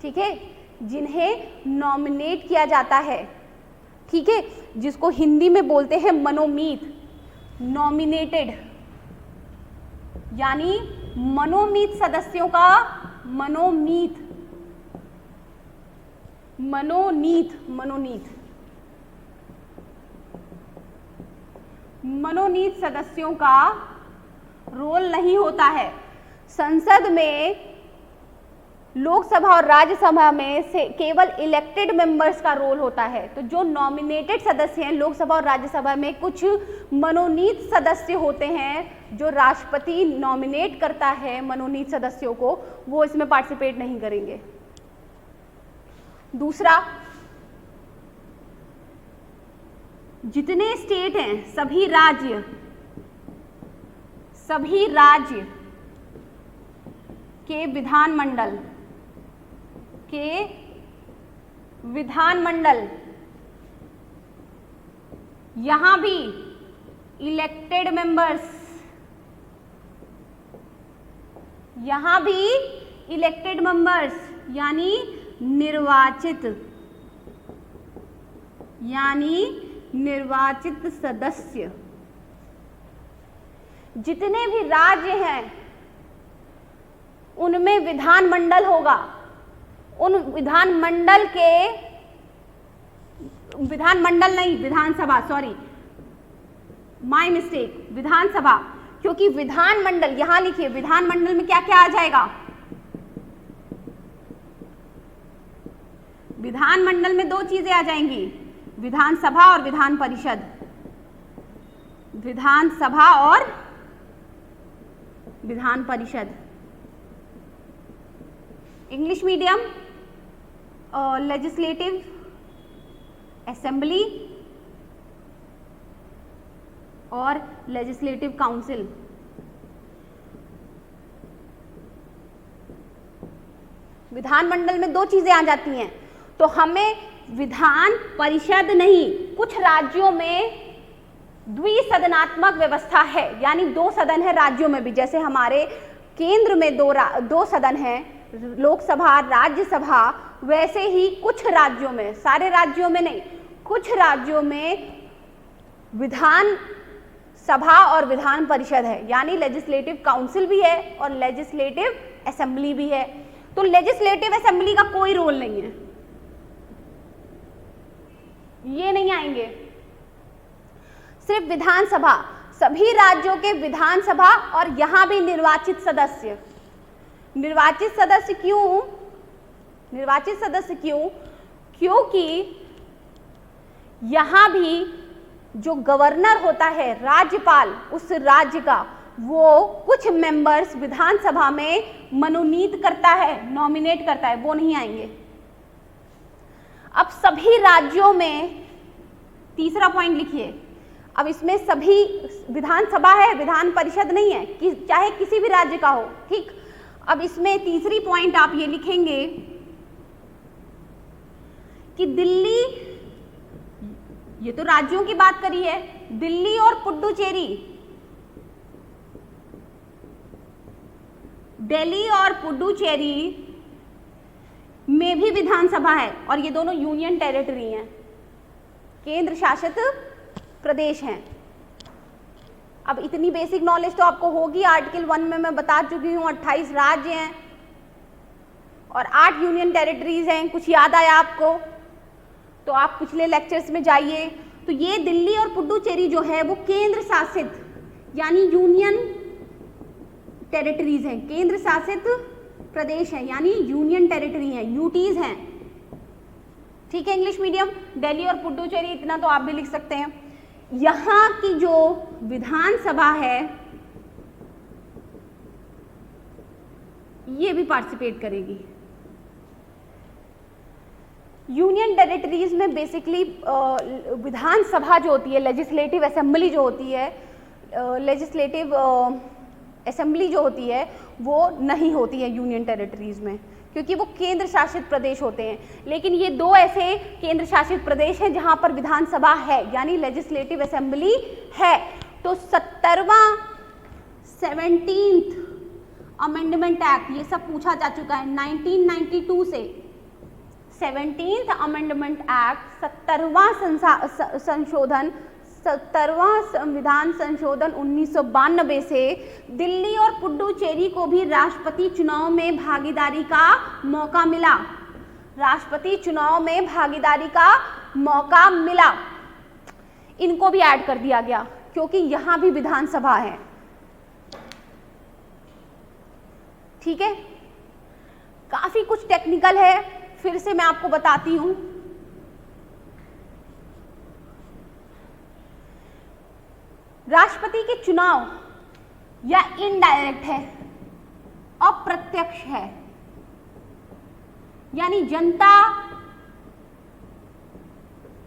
ठीक है, जिन्हें नॉमिनेट किया जाता है, ठीक है, जिसको हिंदी में बोलते हैं मनोमीत, नॉमिनेटेड यानी मनोमीत सदस्यों का मनोनीत सदस्यों का रोल नहीं होता है। संसद में, लोकसभा और राज्यसभा में से केवल इलेक्टेड मेंबर्स का रोल होता है। तो जो नॉमिनेटेड सदस्य हैं लोकसभा और राज्यसभा में, कुछ मनोनीत सदस्य होते हैं जो राष्ट्रपति नॉमिनेट करता है मनोनीत सदस्यों को, वो इसमें पार्टिसिपेट नहीं करेंगे। दूसरा, जितने स्टेट हैं सभी राज्य के विधानमंडल यहां भी इलेक्टेड मेंबर्स, यानी निर्वाचित सदस्य, जितने भी राज्य हैं उनमें विधानमंडल होगा। उन विधानमंडल के, विधानमंडल नहीं विधानसभा, सॉरी माय मिस्टेक, विधानसभा, क्योंकि विधानमंडल यहां लिखिए, विधानमंडल में क्या क्या आ जाएगा? विधानमंडल में दो चीजें आ जाएंगी, विधानसभा और विधान परिषद। विधानसभा और Vidhan Parishad, English medium legislative assembly और लेजिस्लेटिव काउंसिल। विधानमंडल में दो चीजें आ जाती हैं, तो हमें विधान परिषद नहीं, कुछ राज्यों में द्विसदनात्मक व्यवस्था है, यानी दो सदन है राज्यों में भी, जैसे हमारे केंद्र में दो सदन हैं, लोकसभा राज्यसभा, वैसे ही कुछ राज्यों में, सारे राज्यों में नहीं, कुछ राज्यों में विधान सभा और विधान परिषद है, यानी लेजिस्लेटिव काउंसिल भी है और लेजिस्लेटिव असेंबली भी है। तो लेजिस्लेटिव असेंबली का कोई रोल नहीं है, ये नहीं आएंगे। सिर्फ विधानसभा, सभी राज्यों के विधानसभा और यहां भी निर्वाचित सदस्य। निर्वाचित सदस्य क्यों? निर्वाचित सदस्य क्यों? क्योंकि यहां भी जो गवर्नर होता है, राज्यपाल उस राज्य का, वो कुछ मेंबर्स विधानसभा में मनोनीत करता है, नॉमिनेट करता है, वो नहीं आएंगे। अब सभी राज्यों में, तीसरा पॉइंट लिखिए, अब इसमें सभी विधानसभा है, विधान परिषद नहीं है, चाहे किसी भी राज्य का हो, ठीक। अब इसमें तीसरी पॉइंट आप ये लिखेंगे कि दिल्ली, ये तो राज्यों की बात करी है, दिल्ली और पुडुचेरी, दिल्ली और पुडुचेरी में भी विधानसभा है और ये दोनों यूनियन टेरिटरी हैं, केंद्र शासित प्रदेश हैं। अब इतनी बेसिक नॉलेज तो आपको होगी, आर्टिकल 1 में मैं बता चुकी हूँ 28 राज्य हैं और 8 यूनियन टेरिटरीज हैं। कुछ याद आया आपको? तो आप पिछले लेक्चर्स में जाइए। तो ये दिल्ली और पुडुचेरी जो है वो केंद्र शासित यानी यूनियन टेरिटरीज हैं, केंद्र शासित प्रदेश है यानी यूनियन टेरिटरी हैं, यूटीज हैं, ठीक है। इंग्लिश मीडियम, दिल्ली और पुडुचेरी, इतना तो आप भी लिख सकते हैं। यहाँ की जो विधानसभा है ये भी पार्टिसिपेट करेगी। यूनियन टेरिटरीज में बेसिकली विधानसभा जो होती है, लेजिस्लेटिव असेंबली जो होती है, लेजिस्लेटिव असेंबली जो होती है वो नहीं होती है यूनियन टेरिटरीज में, क्योंकि वो केंद्र शासित प्रदेश होते हैं। लेकिन ये दो ऐसे केंद्र शासित प्रदेश हैं जहां पर विधानसभा है यानी लेजिस्लेटिव असेंबली है। तो 17वां 17th अमेंडमेंट एक्ट, ये सब पूछा जा चुका है 1992 से। 17th अमेंडमेंट एक्ट 17वां संविधान संशोधन 1992 से दिल्ली और पुडुचेरी को भी राष्ट्रपति चुनाव में भागीदारी का मौका मिला। राष्ट्रपति चुनाव में भागीदारी का मौका मिला। इनको भी ऐड कर दिया गया क्योंकि यहां भी विधानसभा है, ठीक है। काफी कुछ टेक्निकल है, फिर से मैं आपको बताती हूं। राष्ट्रपति के चुनाव या इनडायरेक्ट है, अप्रत्यक्ष है, यानी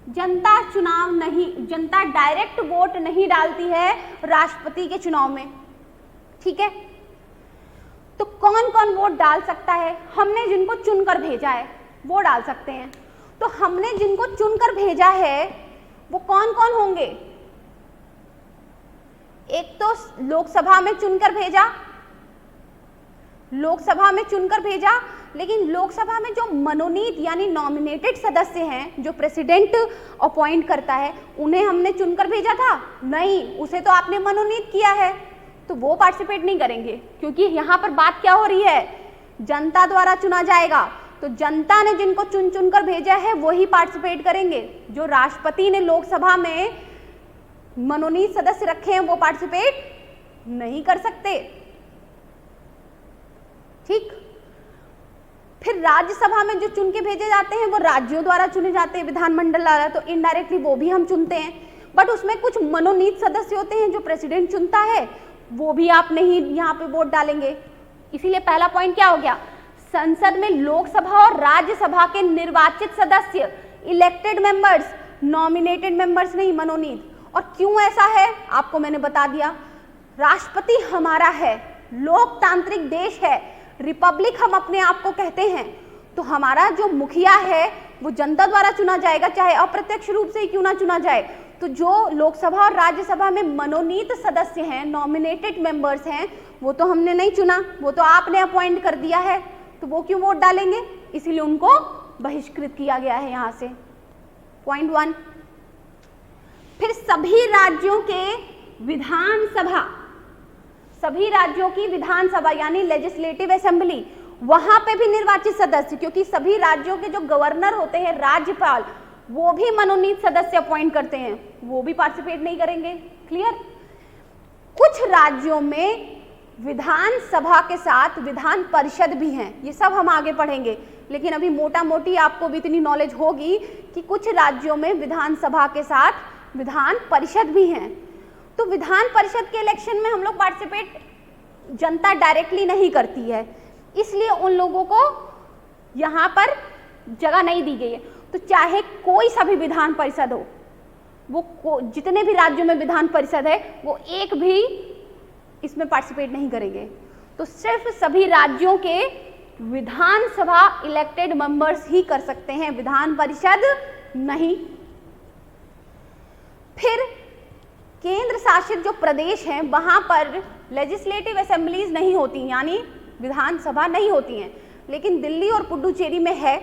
जनता चुनाव नहीं, जनता डायरेक्ट वोट नहीं डालती है राष्ट्रपति के चुनाव में, ठीक है। तो कौन कौन वोट डाल सकता है? हमने जिनको चुनकर भेजा है वो डाल सकते हैं। तो हमने जिनको चुनकर भेजा है वो कौन कौन होंगे? एक तो लोकसभा में चुनकर भेजा, लेकिन लोकसभा में जो मनोनीत यानी नॉमिनेटेड सदस्य हैं, जो प्रेसिडेंट अपॉइंट करता है, उन्हें हमने चुनकर भेजा था? नहीं, उसे तो आपने मनोनीत किया है, तो वो पार्टिसिपेट नहीं करेंगे, क्योंकि यहाँ पर बात क्या हो रही है? जनता द्वारा चुना जाएगा। तो जनता ने जिनको चुन चुनकर भेजा है वही पार्टिसिपेट करेंगे। जो राष्ट्रपति ने लोकसभा में मनोनीत सदस्य रखे हैं वो पार्टिसिपेट नहीं कर सकते, ठीक। फिर राज्यसभा में जो चुन के भेजे जाते हैं वो राज्यों द्वारा चुने जाते हैं, विधानमंडल द्वारा, तो इनडायरेक्टली वो भी हम चुनते हैं। बट उसमें कुछ मनोनीत सदस्य होते हैं जो प्रेसिडेंट चुनता है, वो भी आप नहीं यहाँ पे वोट डालेंगे। इसीलिए पहला पॉइंट क्या हो गया? संसद में लोकसभा और राज्यसभा के निर्वाचित सदस्य, इलेक्टेड मेंबर्स, नॉमिनेटेड मेंबर्स नहीं, मनोनीत। और क्यों ऐसा है आपको मैंने बता दिया। राष्ट्रपति हमारा है, लोकतांत्रिक देश है, रिपब्लिक हम अपने आप को कहते हैं, तो हमारा जो मुखिया है वो जनता द्वारा चुना जाएगा, चाहे अप्रत्यक्ष रूप से ही क्यों ना चुना जाए। तो जो लोकसभा और राज्यसभा में मनोनीत सदस्य हैं, नॉमिनेटेड मेंबर्स हैं, वो तो हमने नहीं चुना, वो तो आपने अपॉइंट कर दिया है, तो वो क्यों वोट डालेंगे? इसीलिए उनको बहिष्कृत किया गया है यहाँ से। पॉइंट 1। फिर सभी राज्यों के विधानसभा, सभी राज्यों की विधानसभा यानी लेजिस्लेटिव असेंबली, वहां पे भी निर्वाचित सदस्य, क्योंकि सभी राज्यों के जो गवर्नर होते हैं, राज्यपाल, वो भी मनोनीत सदस्य अपॉइंट करते हैं, वो भी पार्टिसिपेट नहीं करेंगे। क्लियर? कुछ राज्यों में विधानसभा के साथ विधान परिषद भी हैं, ये सब हम आगे पढ़ेंगे, लेकिन अभी मोटा मोटी आपको भी इतनी नॉलेज होगी कि कुछ राज्यों में विधानसभा के साथ विधान परिषद भी हैं। तो विधान परिषद के इलेक्शन में हम लोग पार्टिसिपेट जनता डायरेक्टली नहीं करती है, इसलिए उन लोगों को यहाँ पर जगह नहीं दी गई है। तो चाहे कोई सा भी विधान परिषद हो, वो जितने भी राज्यों में विधान परिषद है, वो एक भी इसमें पार्टिसिपेट नहीं करेंगे। तो सिर्फ सभी राज्यों के विधानसभा इलेक्टेड मेंबर्स ही कर सकते हैं, विधान परिषद नहीं। फिर केंद्र शासित जो प्रदेश हैं, वहां पर लेजिस्लेटिव असेंबलीज नहीं होती, यानी विधानसभा नहीं होती हैं, लेकिन दिल्ली और पुडुचेरी में है।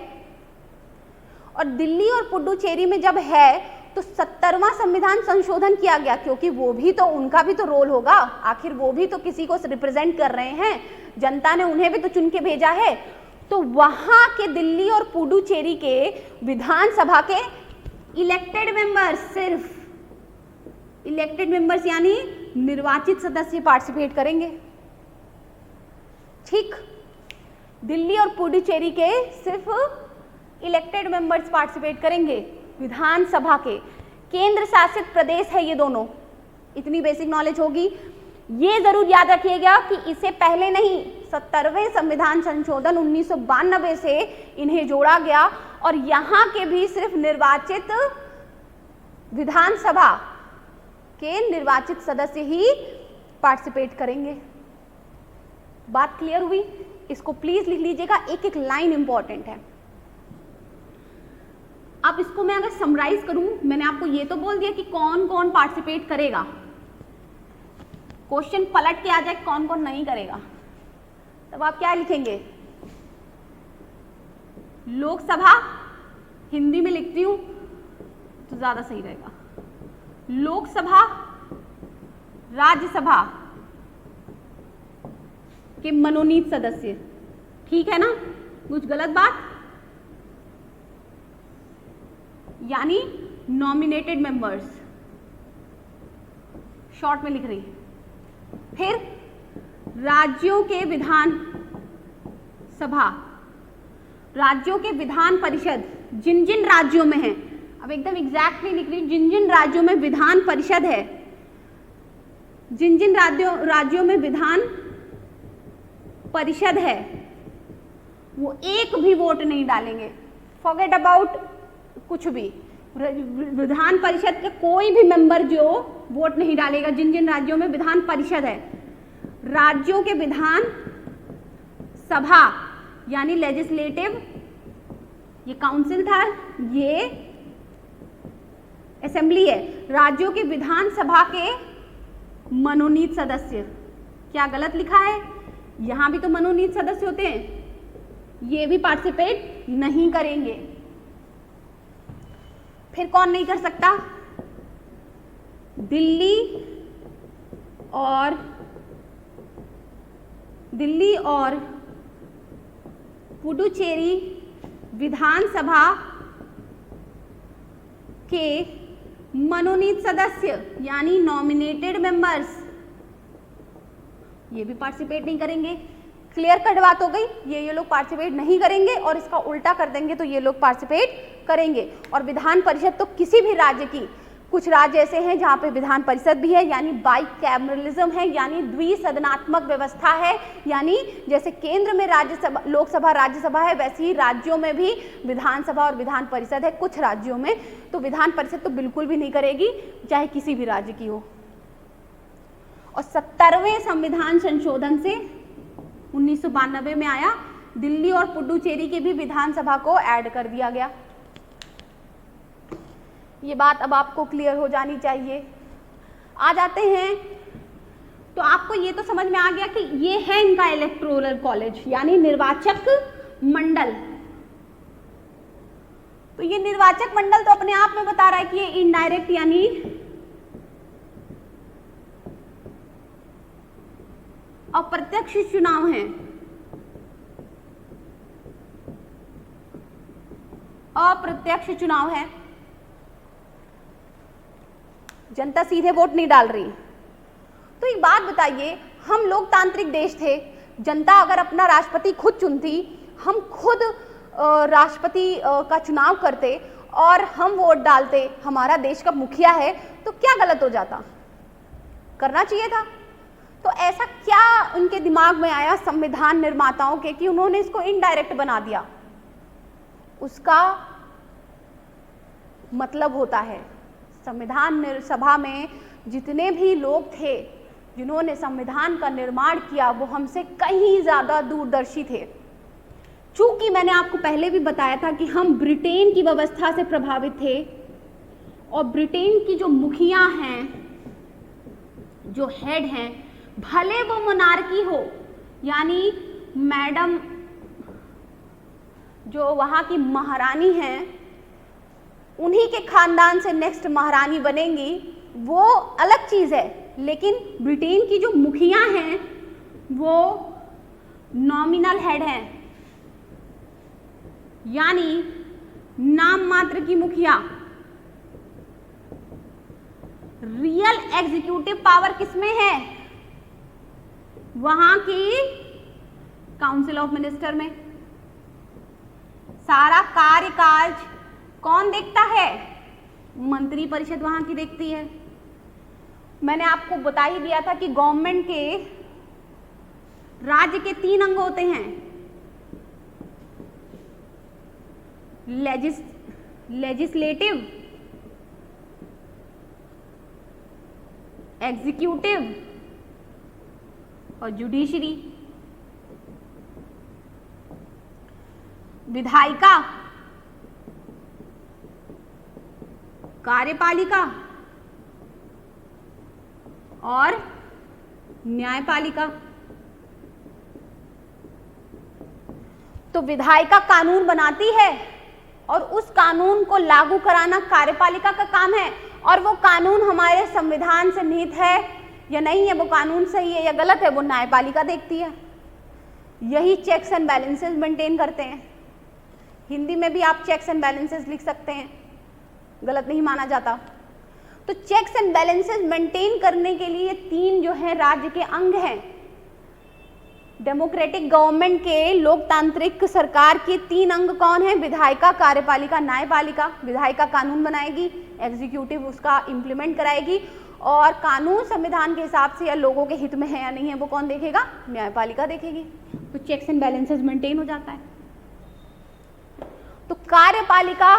और दिल्ली और पुडुचेरी में जब है तो 70वां संविधान संशोधन किया गया, क्योंकि वो भी तो, उनका भी तो रोल होगा, आखिर वो भी तो किसी को रिप्रेजेंट कर रहे हैं, जनता ने उन्हें भी तो चुन के भेजा है। तो वहां के दिल्ली और पुडुचेरी के विधानसभा के इलेक्टेड मेंबर्स, सिर्फ इलेक्टेड मेंबर्स यानी निर्वाचित सदस्य पार्टिसिपेट करेंगे। ठीक, दिल्ली और पुडुचेरी के सिर्फ इलेक्टेड मेंबर्स पार्टिसिपेट करेंगे विधानसभा के। केंद्र शासित प्रदेश है ये दोनों, इतनी बेसिक नॉलेज होगी। ये जरूर याद रखिएगा कि इससे पहले नहीं, 70वें संविधान संशोधन 1992 से इन्हें जोड़ा गया, और यहाँ के भी सिर्फ निर्वाचित विधानसभा के निर्वाचित सदस्य ही पार्टिसिपेट करेंगे। बात क्लियर हुई? इसको प्लीज लिख लीजिएगा, एक एक लाइन इंपॉर्टेंट है। अब इसको मैं अगर समराइज करूं, मैंने आपको ये तो बोल दिया कि कौन कौन पार्टिसिपेट करेगा, क्वेश्चन पलट के आ जाए कौन कौन नहीं करेगा, तब आप क्या लिखेंगे? लोकसभा, हिंदी में लिखती हूं तो ज्यादा सही रहेगा, लोकसभा, राज्यसभा के मनोनीत सदस्य, ठीक है ना? कुछ गलत बात? यानी नॉमिनेटेड मेंबर्स, शॉर्ट में लिख रही। फिर राज्यों के विधान सभा, राज्यों के विधान परिषद, जिन जिन राज्यों में है, अब एकदम एग्जैक्टली लिख रही, जिन जिन राज्यों में विधान परिषद है, जिन जिन राज्यों में विधान परिषद है, वो एक भी वोट नहीं डालेंगे। फॉरगेट अबाउट कुछ भी, विधान परिषद का कोई भी मेंबर जो वोट नहीं डालेगा, जिन जिन राज्यों में विधान परिषद है। राज्यों के विधान सभा यानी लेजिस्लेटिव, ये काउंसिल था, ये असेंबली है। राज्यों के विधान सभा के मनोनीत सदस्य, क्या गलत लिखा है? यहां भी तो मनोनीत सदस्य होते हैं, ये भी पार्टिसिपेट नहीं करेंगे। फिर कौन नहीं कर सकता? दिल्ली और पुडुचेरी विधानसभा के मनोनीत सदस्य यानी नॉमिनेटेड मेंबर्स, ये भी पार्टिसिपेट नहीं करेंगे। क्लियर कट बात हो गई? ये लोग पार्टिसिपेट नहीं करेंगे, और इसका उल्टा कर देंगे तो ये लोग पार्टिसिपेट करेंगे। और विधान परिषद तो किसी भी राज्य की, कुछ राज्य ऐसे हैं जहाँ पे विधान परिषद भी है, यानी बाइकैमरलिज्म है, यानी द्विसदनात्मक व्यवस्था है, यानी जैसे केंद्र में राज्यसभा, लोकसभा, राज्यसभा है, वैसे ही राज्यों में भी विधानसभा और विधान परिषद है कुछ राज्यों में। तो विधान परिषद तो बिल्कुल भी नहीं करेगी, चाहे किसी भी राज्य की हो। और 70वें संविधान संशोधन से 1992 में आया, दिल्ली और पुडुचेरी के भी विधानसभा को ऐड कर दिया गया। ये बात अब आपको क्लियर हो जानी चाहिए। आ जाते हैं, तो आपको ये तो समझ में आ गया कि ये है इनका इलेक्टोरल कॉलेज यानी निर्वाचक मंडल। तो ये निर्वाचक मंडल तो अपने आप में बता रहा है कि ये इनडायरेक्ट यानी अप्रत्यक्ष चुनाव हैं, अप्रत्यक्ष चुनाव है, जनता सीधे वोट नहीं डाल रही। तो एक बात बताइए, हम लोकतांत्रिक देश थे, जनता अगर अपना राष्ट्रपति खुद चुनती, हम खुद राष्ट्रपति का चुनाव करते और हम वोट डालते, हमारा देश का मुखिया है, तो क्या गलत हो जाता? करना चाहिए था। तो ऐसा क्या उनके दिमाग में आया संविधान निर्माताओं के कि उन्होंने इसको इनडायरेक्ट बना दिया? उसका मतलब होता है, संविधान सभा में जितने भी लोग थे जिन्होंने संविधान का निर्माण किया, वो हमसे कहीं ज़्यादा दूरदर्शी थे। चूंकि मैंने आपको पहले भी बताया था कि हम ब्रिटेन की व्यवस्था से प्रभावित थे, और ब्रिटेन की जो मुखिया हैं, जो हेड हैं, भले वो मोनार्की हो, यानी मैडम जो वहाँ की महारानी हैं, उन्हीं के खानदान से नेक्स्ट महारानी बनेंगी, वो अलग चीज़ है। लेकिन ब्रिटेन की जो मुखिया हैं वो नॉमिनल हेड हैं, यानी नाम मात्र की मुखिया। रियल एग्जीक्यूटिव पावर किसमें है? वहां की काउंसिल ऑफ मिनिस्टर में। सारा कार्यकाज कौन देखता है? मंत्री परिषद वहां की देखती है। मैंने आपको बता ही दिया था कि गवर्नमेंट के राज्य के 3 अंग होते हैं, लेजिस्लेटिव, एग्जीक्यूटिव और जुडिशरी। विधायिका, कार्यपालिका और न्यायपालिका। तो विधायिका कानून बनाती है और उस कानून को लागू कराना कार्यपालिका का काम है, और वो कानून हमारे संविधान से निहित है या नहीं है, वो कानून सही है या गलत है, वो न्यायपालिका देखती है। यही चेक्स एंड बैलेंसेस मेंटेन करते हैं। हिंदी में भी आप चेक्स एंड बैलेंसेस लिख सकते हैं, गलत नहीं माना जाता। तो चेक्स एंड बैलेंसेस मेंटेन करने के लिए 3 जो है राज्य के अंग हैं। डेमोक्रेटिक गवर्नमेंट के, लोकतांत्रिक सरकार के 3 अंग कौन है? विधायिका, कार्यपालिका, न्यायपालिका। विधायिका कानून बनाएगी, एग्जीक्यूटिव उसका इम्प्लीमेंट कराएगी, और कानून संविधान के हिसाब से या लोगों के हित में है या नहीं है वो कौन देखेगा? न्यायपालिका देखेगी। तो चेक्स एंड बैलेंसेस मेंटेन हो जाता है। तो कार्यपालिका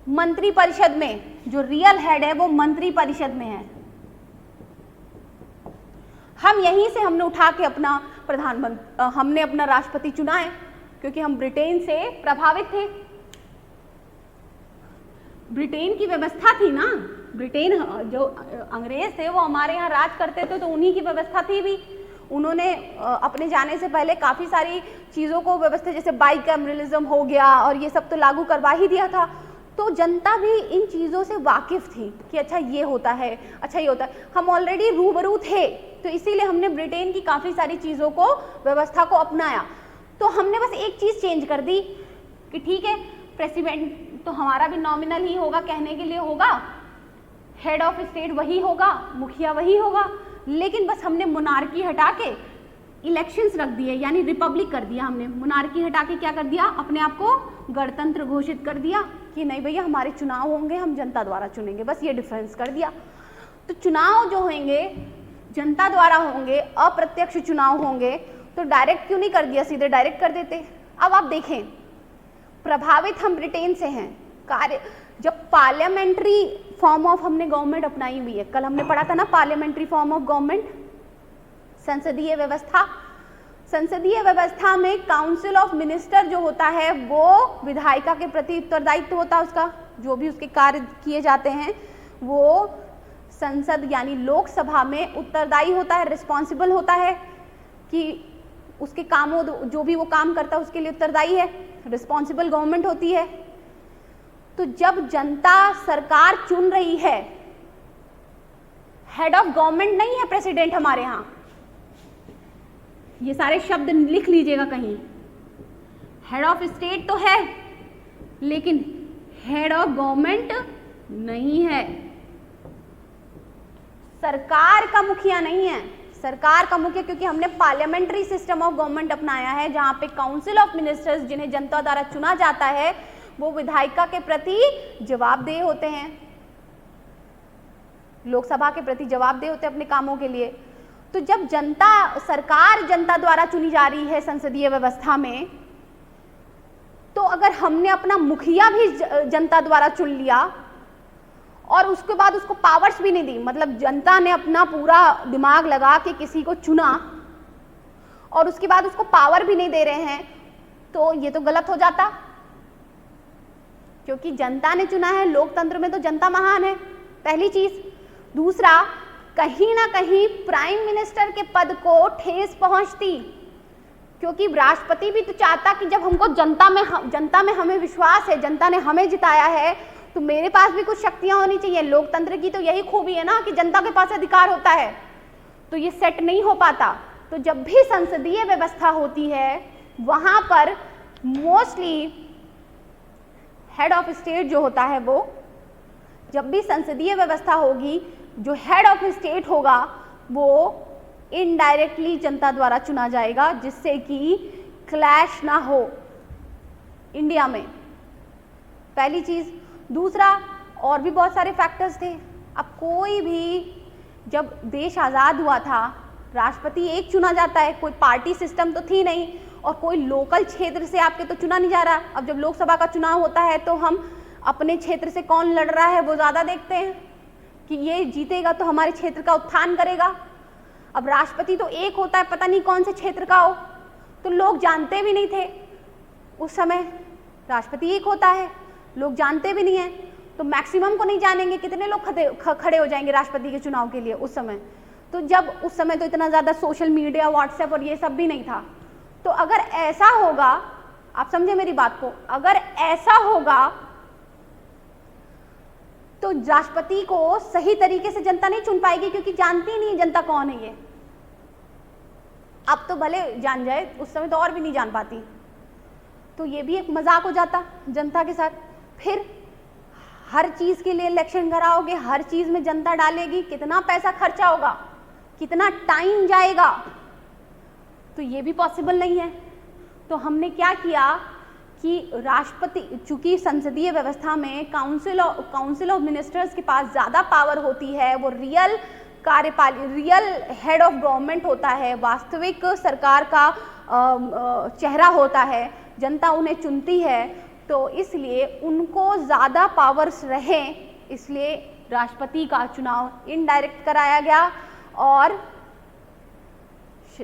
मंत्री परिषद में, जो रियल हेड है वो मंत्री परिषद में है। हम यहीं से हमने उठा के अपना हमने अपना राष्ट्रपति चुना है, क्योंकि हम ब्रिटेन से प्रभावित थे। ब्रिटेन की व्यवस्था थी ना, ब्रिटेन जो अंग्रेज थे वो हमारे यहाँ राज करते थे, तो उन्हीं की व्यवस्था थी भी। उन्होंने अपने जाने से पहले काफ़ी सारी चीज़ों को व्यवस्था, जैसे बाइकैमरलिज्म हो गया और ये सब तो लागू करवा ही दिया था। तो जनता भी इन चीज़ों से वाकिफ़ थी कि अच्छा ये होता है, अच्छा ये होता है। हम ऑलरेडी रूबरू थे, तो इसीलिए हमने ब्रिटेन की काफ़ी सारी चीज़ों को, व्यवस्था को अपनाया। तो हमने बस एक चीज़ चेंज कर दी कि ठीक है, प्रेसिडेंट तो हमारा भी नॉमिनल ही होगा, कहने के लिए होगा, हेड ऑफ स्टेट वही होगा, मुखिया वही होगा, लेकिन बस हमने मोनार्की हटा के इलेक्शंस रख दिए, यानी रिपब्लिक कर दिया। हमने मोनार्की हटा के क्या कर दिया? अपने आप को गणतंत्र घोषित कर दिया कि नहीं भैया हमारे चुनाव होंगे, हम जनता द्वारा चुनेंगे, बस ये डिफरेंस कर दिया। तो चुनाव जो होंगे जनता द्वारा होंगे, अप्रत्यक्ष चुनाव होंगे, तो डायरेक्ट क्यों नहीं कर दिया, सीधे डायरेक्ट कर देते। अब आप देखें, प्रभावित हम ब्रिटेन से हैं। कार्य जब पार्लियामेंट्री फॉर्म ऑफ हमने गवर्नमेंट अपनाई हुई है, कल हमने पढ़ा था ना पार्लियामेंट्री फॉर्म ऑफ गवर्नमेंट, संसदीय व्यवस्था। संसदीय व्यवस्था में काउंसिल ऑफ मिनिस्टर जो होता है वो विधायिका के प्रति उत्तरदायित्व होता है, उसका जो भी उसके कार्य किए जाते हैं वो संसद यानी लोकसभा में उत्तरदायी होता है, रिस्पॉन्सिबल होता है कि उसके कामों, जो भी वो काम करता है उसके लिए उत्तरदायी है, रिस्पॉन्सिबल गवर्नमेंट होती है। तो जब जनता सरकार चुन रही है, हेड ऑफ गवर्नमेंट नहीं है प्रेसिडेंट हमारे यहाँ, ये सारे शब्द लिख लीजिएगा कहीं। हेड ऑफ स्टेट तो है लेकिन हेड ऑफ गवर्नमेंट नहीं है, सरकार का मुखिया नहीं है। सरकार का मुखिया, क्योंकि हमने पार्लियामेंट्री सिस्टम ऑफ गवर्नमेंट अपनाया है जहां पे काउंसिल ऑफ मिनिस्टर्स जिन्हें जनता द्वारा चुना जाता है वो विधायिका के प्रति जवाबदेह होते हैं, लोकसभा के प्रति जवाबदेह होते हैं अपने कामों के लिए। तो जब सरकार जनता द्वारा चुनी जा रही है संसदीय व्यवस्था में, तो अगर हमने अपना मुखिया भी जनता द्वारा चुन लिया और उसके बाद उसको पावर्स भी नहीं दी, मतलब जनता ने अपना पूरा दिमाग लगा के किसी को चुना और उसके बाद उसको पावर भी नहीं दे रहे हैं, तो ये तो गलत हो जाता, क्योंकि जनता ने चुना है। लोकतंत्र में तो जनता महान है, पहली चीज। दूसरा, कहीं ना कहीं प्राइम मिनिस्टर के पद को ठेस पहुंचती, क्योंकि राष्ट्रपति भी तो चाहता कि जब हमको जनता में हमें विश्वास है, जनता ने हमें जिताया है, तो मेरे पास भी कुछ शक्तियां होनी चाहिए। लोकतंत्र की तो यही खूबी है ना कि जनता के पास अधिकार होता है, तो ये सेट नहीं हो पाता। तो जब भी संसदीय व्यवस्था होती है वहां पर मोस्टली हेड ऑफ स्टेट जो होता है, वो जब भी संसदीय व्यवस्था होगी, जो हेड ऑफ स्टेट होगा वो इनडायरेक्टली जनता द्वारा चुना जाएगा, जिससे कि क्लैश ना हो इंडिया में, पहली चीज। दूसरा, और भी बहुत सारे फैक्टर्स थे। अब कोई भी, जब देश आज़ाद हुआ था, राष्ट्रपति एक चुना जाता है, कोई पार्टी सिस्टम तो थी नहीं, और कोई लोकल क्षेत्र से आपके तो चुना नहीं जा रहा। अब जब लोकसभा का चुनाव होता है तो हम अपने क्षेत्र से कौन लड़ रहा है वो ज़्यादा देखते हैं कि ये जीतेगा तो हमारे क्षेत्र का उत्थान करेगा। अब राष्ट्रपति तो एक होता है, पता नहीं कौन से क्षेत्र का हो, तो लोग जानते भी नहीं थे उस समय। राष्ट्रपति एक होता है, लोग जानते भी नहीं है, तो मैक्सिमम को नहीं जानेंगे, कितने लोग खड़े हो जाएंगे राष्ट्रपति के चुनाव के लिए उस समय। तो जब उस समय तो इतना ज़्यादा सोशल मीडिया, व्हाट्सएप और ये सब भी नहीं था। तो अगर ऐसा होगा, आप समझे मेरी बात को, अगर ऐसा होगा तो राष्ट्रपति को सही तरीके से जनता नहीं चुन पाएगी, क्योंकि जानती नहीं है जनता कौन है ये। अब तो भले जान जाए, उस समय तो और भी नहीं जान पाती, तो ये भी एक मजाक हो जाता जनता के साथ। फिर हर चीज के लिए इलेक्शन कराओगे, हर चीज में जनता डालेगी, कितना पैसा खर्चा होगा, कितना टाइम जाएगा, तो ये भी पॉसिबल नहीं है। तो हमने क्या किया कि राष्ट्रपति, चूंकि संसदीय व्यवस्था में काउंसिल ऑफ मिनिस्टर्स के पास ज़्यादा पावर होती है, वो रियल हेड ऑफ गवर्नमेंट होता है, वास्तविक सरकार का चेहरा होता है, जनता उन्हें चुनती है, तो इसलिए उनको ज़्यादा पावर्स रहें, इसलिए राष्ट्रपति का चुनाव इनडायरेक्ट कराया गया और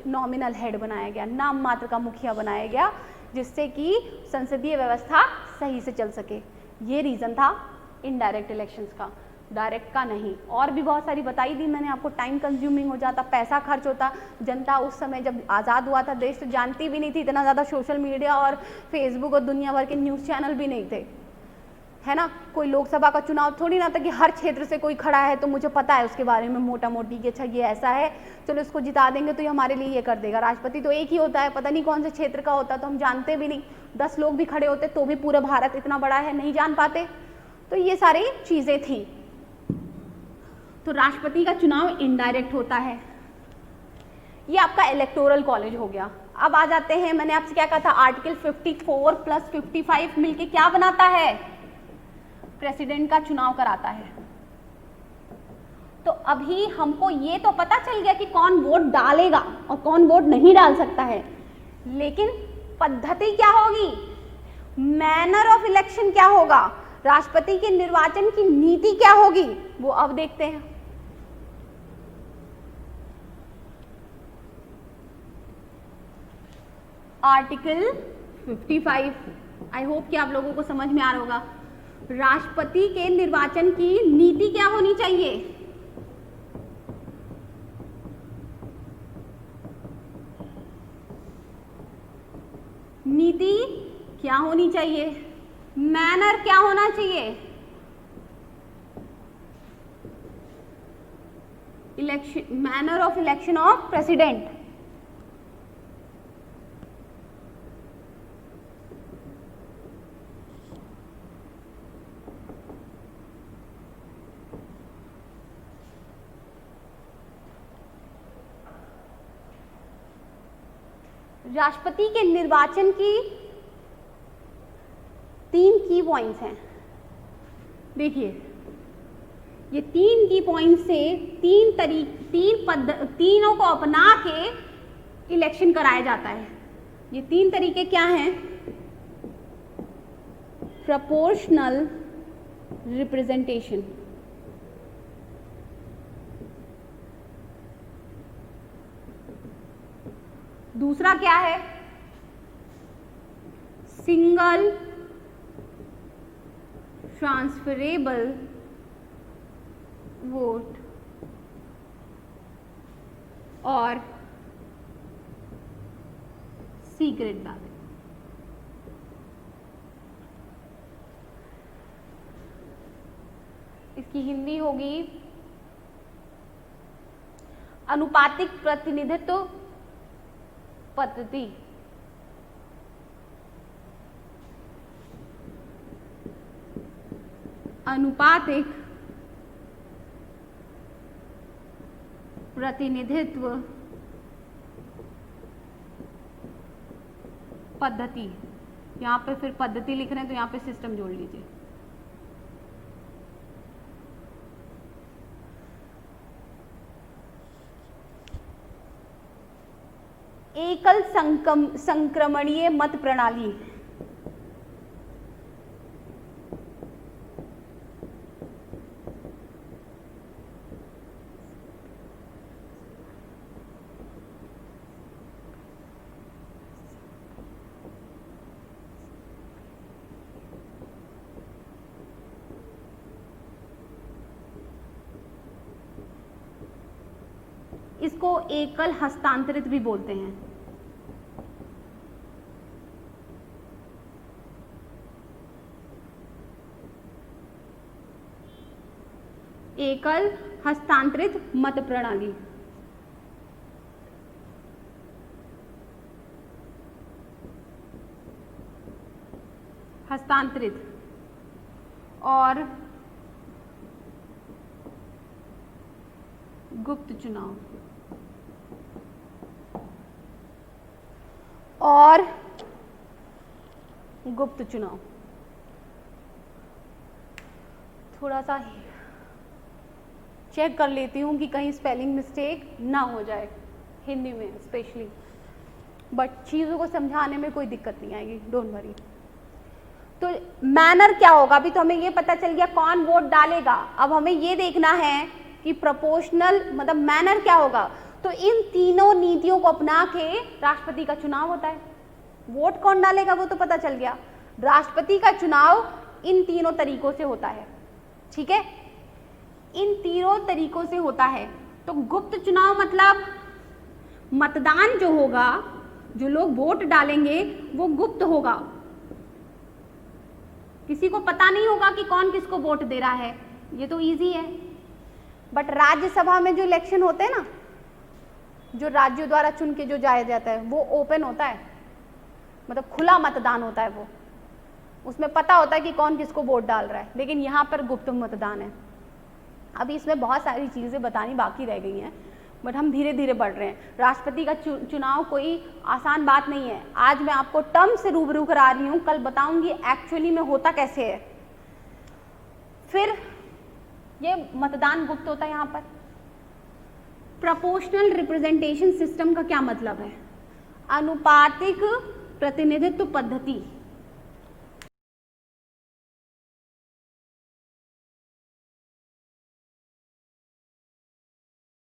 नॉमिनल हेड बनाया गया, नाम मात्र का मुखिया बनाया गया, जिससे कि संसदीय व्यवस्था सही से चल सके। ये रीज़न था इनडायरेक्ट इलेक्शंस का, डायरेक्ट का नहीं। और भी बहुत सारी बताई दी मैंने आपको, टाइम कंज्यूमिंग हो जाता, पैसा खर्च होता। जनता उस समय जब आज़ाद हुआ था देश, तो जानती भी नहीं थी, इतना ज़्यादा सोशल मीडिया और फेसबुक और दुनिया भर के न्यूज़ चैनल भी नहीं थे, है ना। कोई लोकसभा का चुनाव थोड़ी ना था कि हर क्षेत्र से कोई खड़ा है तो मुझे पता है उसके बारे में मोटा मोटी कि अच्छा ये ऐसा है, चलो इसको जिता देंगे तो ये हमारे लिए ये कर देगा। राष्ट्रपति तो एक ही होता है, पता नहीं कौन से क्षेत्र का होता, तो हम जानते भी नहीं। 10 लोग भी खड़े होते तो भी पूरा भारत इतना बड़ा है, नहीं जान पाते। तो ये सारी चीज़ें थी। तो राष्ट्रपति का चुनाव इनडायरेक्ट होता है। ये आपका इलेक्टोरल कॉलेज हो गया। अब आ जाते हैं, मैंने आपसे क्या कहा था, आर्टिकल 54 प्लस 55 मिलके क्या बनाता है, प्रेसिडेंट का चुनाव कराता है। तो अभी हमको ये तो पता चल गया कि कौन वोट डालेगा और कौन वोट नहीं डाल सकता है, लेकिन पद्धति क्या होगी, मैनर ऑफ इलेक्शन क्या होगा, राष्ट्रपति के निर्वाचन की नीति क्या होगी, वो अब देखते हैं। आर्टिकल 55, आई होप कि आप लोगों को समझ में आ रहा होगा। राष्ट्रपति के निर्वाचन की नीति क्या होनी चाहिए, नीति क्या होनी चाहिए, मैनर क्या होना चाहिए, election, manner of election of president. राष्ट्रपति के निर्वाचन की 3 की पॉइंट्स हैं। देखिए ये 3 की पॉइंट से तीनों को अपना के इलेक्शन कराया जाता है। ये 3 तरीके क्या हैं? प्रोपोर्शनल रिप्रेजेंटेशन, दूसरा क्या है? सिंगल ट्रांसफरेबल वोट और सीक्रेट बैलेट। इसकी हिंदी होगी अनुपातिक प्रतिनिधित्व पद्धति। अनुपातिक प्रतिनिधित्व पद्धति। यहां पे फिर पद्धति लिख रहे हैं तो यहां पे सिस्टम जोड़ लीजिए। एकल संक्रमणीय मत प्रणाली। इसको एकल हस्तांतरित भी बोलते हैं। एकल हस्तांतरित मत प्रणाली। हस्तांतरित और गुप्त चुनाव और गुप्त चुनाव। थोड़ा सा चेक कर लेती हूँ कि कहीं स्पेलिंग मिस्टेक ना हो जाए हिंदी में स्पेशली, बट चीज़ों को समझाने में कोई दिक्कत नहीं आएगी, डोंट वरी। तो मैनर क्या होगा? अभी तो हमें ये पता चल गया कौन वोट डालेगा। अब हमें ये देखना है कि प्रोपोर्शनल मतलब मैनर क्या होगा। तो इन तीनों नीतियों को अपना के राष्ट्रपति का चुनाव होता है। वोट कौन डालेगा वो तो पता चल गया। राष्ट्रपति का चुनाव इन तीनों तरीकों से होता है, ठीक है? इन तीनों तरीकों से होता है। तो गुप्त चुनाव मतलब मतदान जो होगा, जो लोग वोट डालेंगे वो गुप्त होगा, किसी को पता नहीं होगा कि कौन किसको वोट दे रहा है। ये तो इजी है। बट राज्यसभा में जो इलेक्शन होते हैं ना, जो राज्यों द्वारा चुन के जो जाया जाता है, वो ओपन होता है, मतलब खुला मतदान होता है। वो उसमें पता होता है कि कौन किसको वोट डाल रहा है। लेकिन यहाँ पर गुप्त मतदान है। अभी इसमें बहुत सारी चीज़ें बतानी बाकी रह गई हैं, बट हम धीरे धीरे बढ़ रहे हैं। राष्ट्रपति का चुनाव कोई आसान बात नहीं है। आज मैं आपको टर्म से रूबरू करा रही हूँ, कल बताऊंगी एक्चुअली में होता कैसे है। फिर ये मतदान गुप्त होता है। यहाँ पर प्रोपोर्शनल रिप्रेजेंटेशन सिस्टम का क्या मतलब है? अनुपातिक प्रतिनिधित्व पद्धति।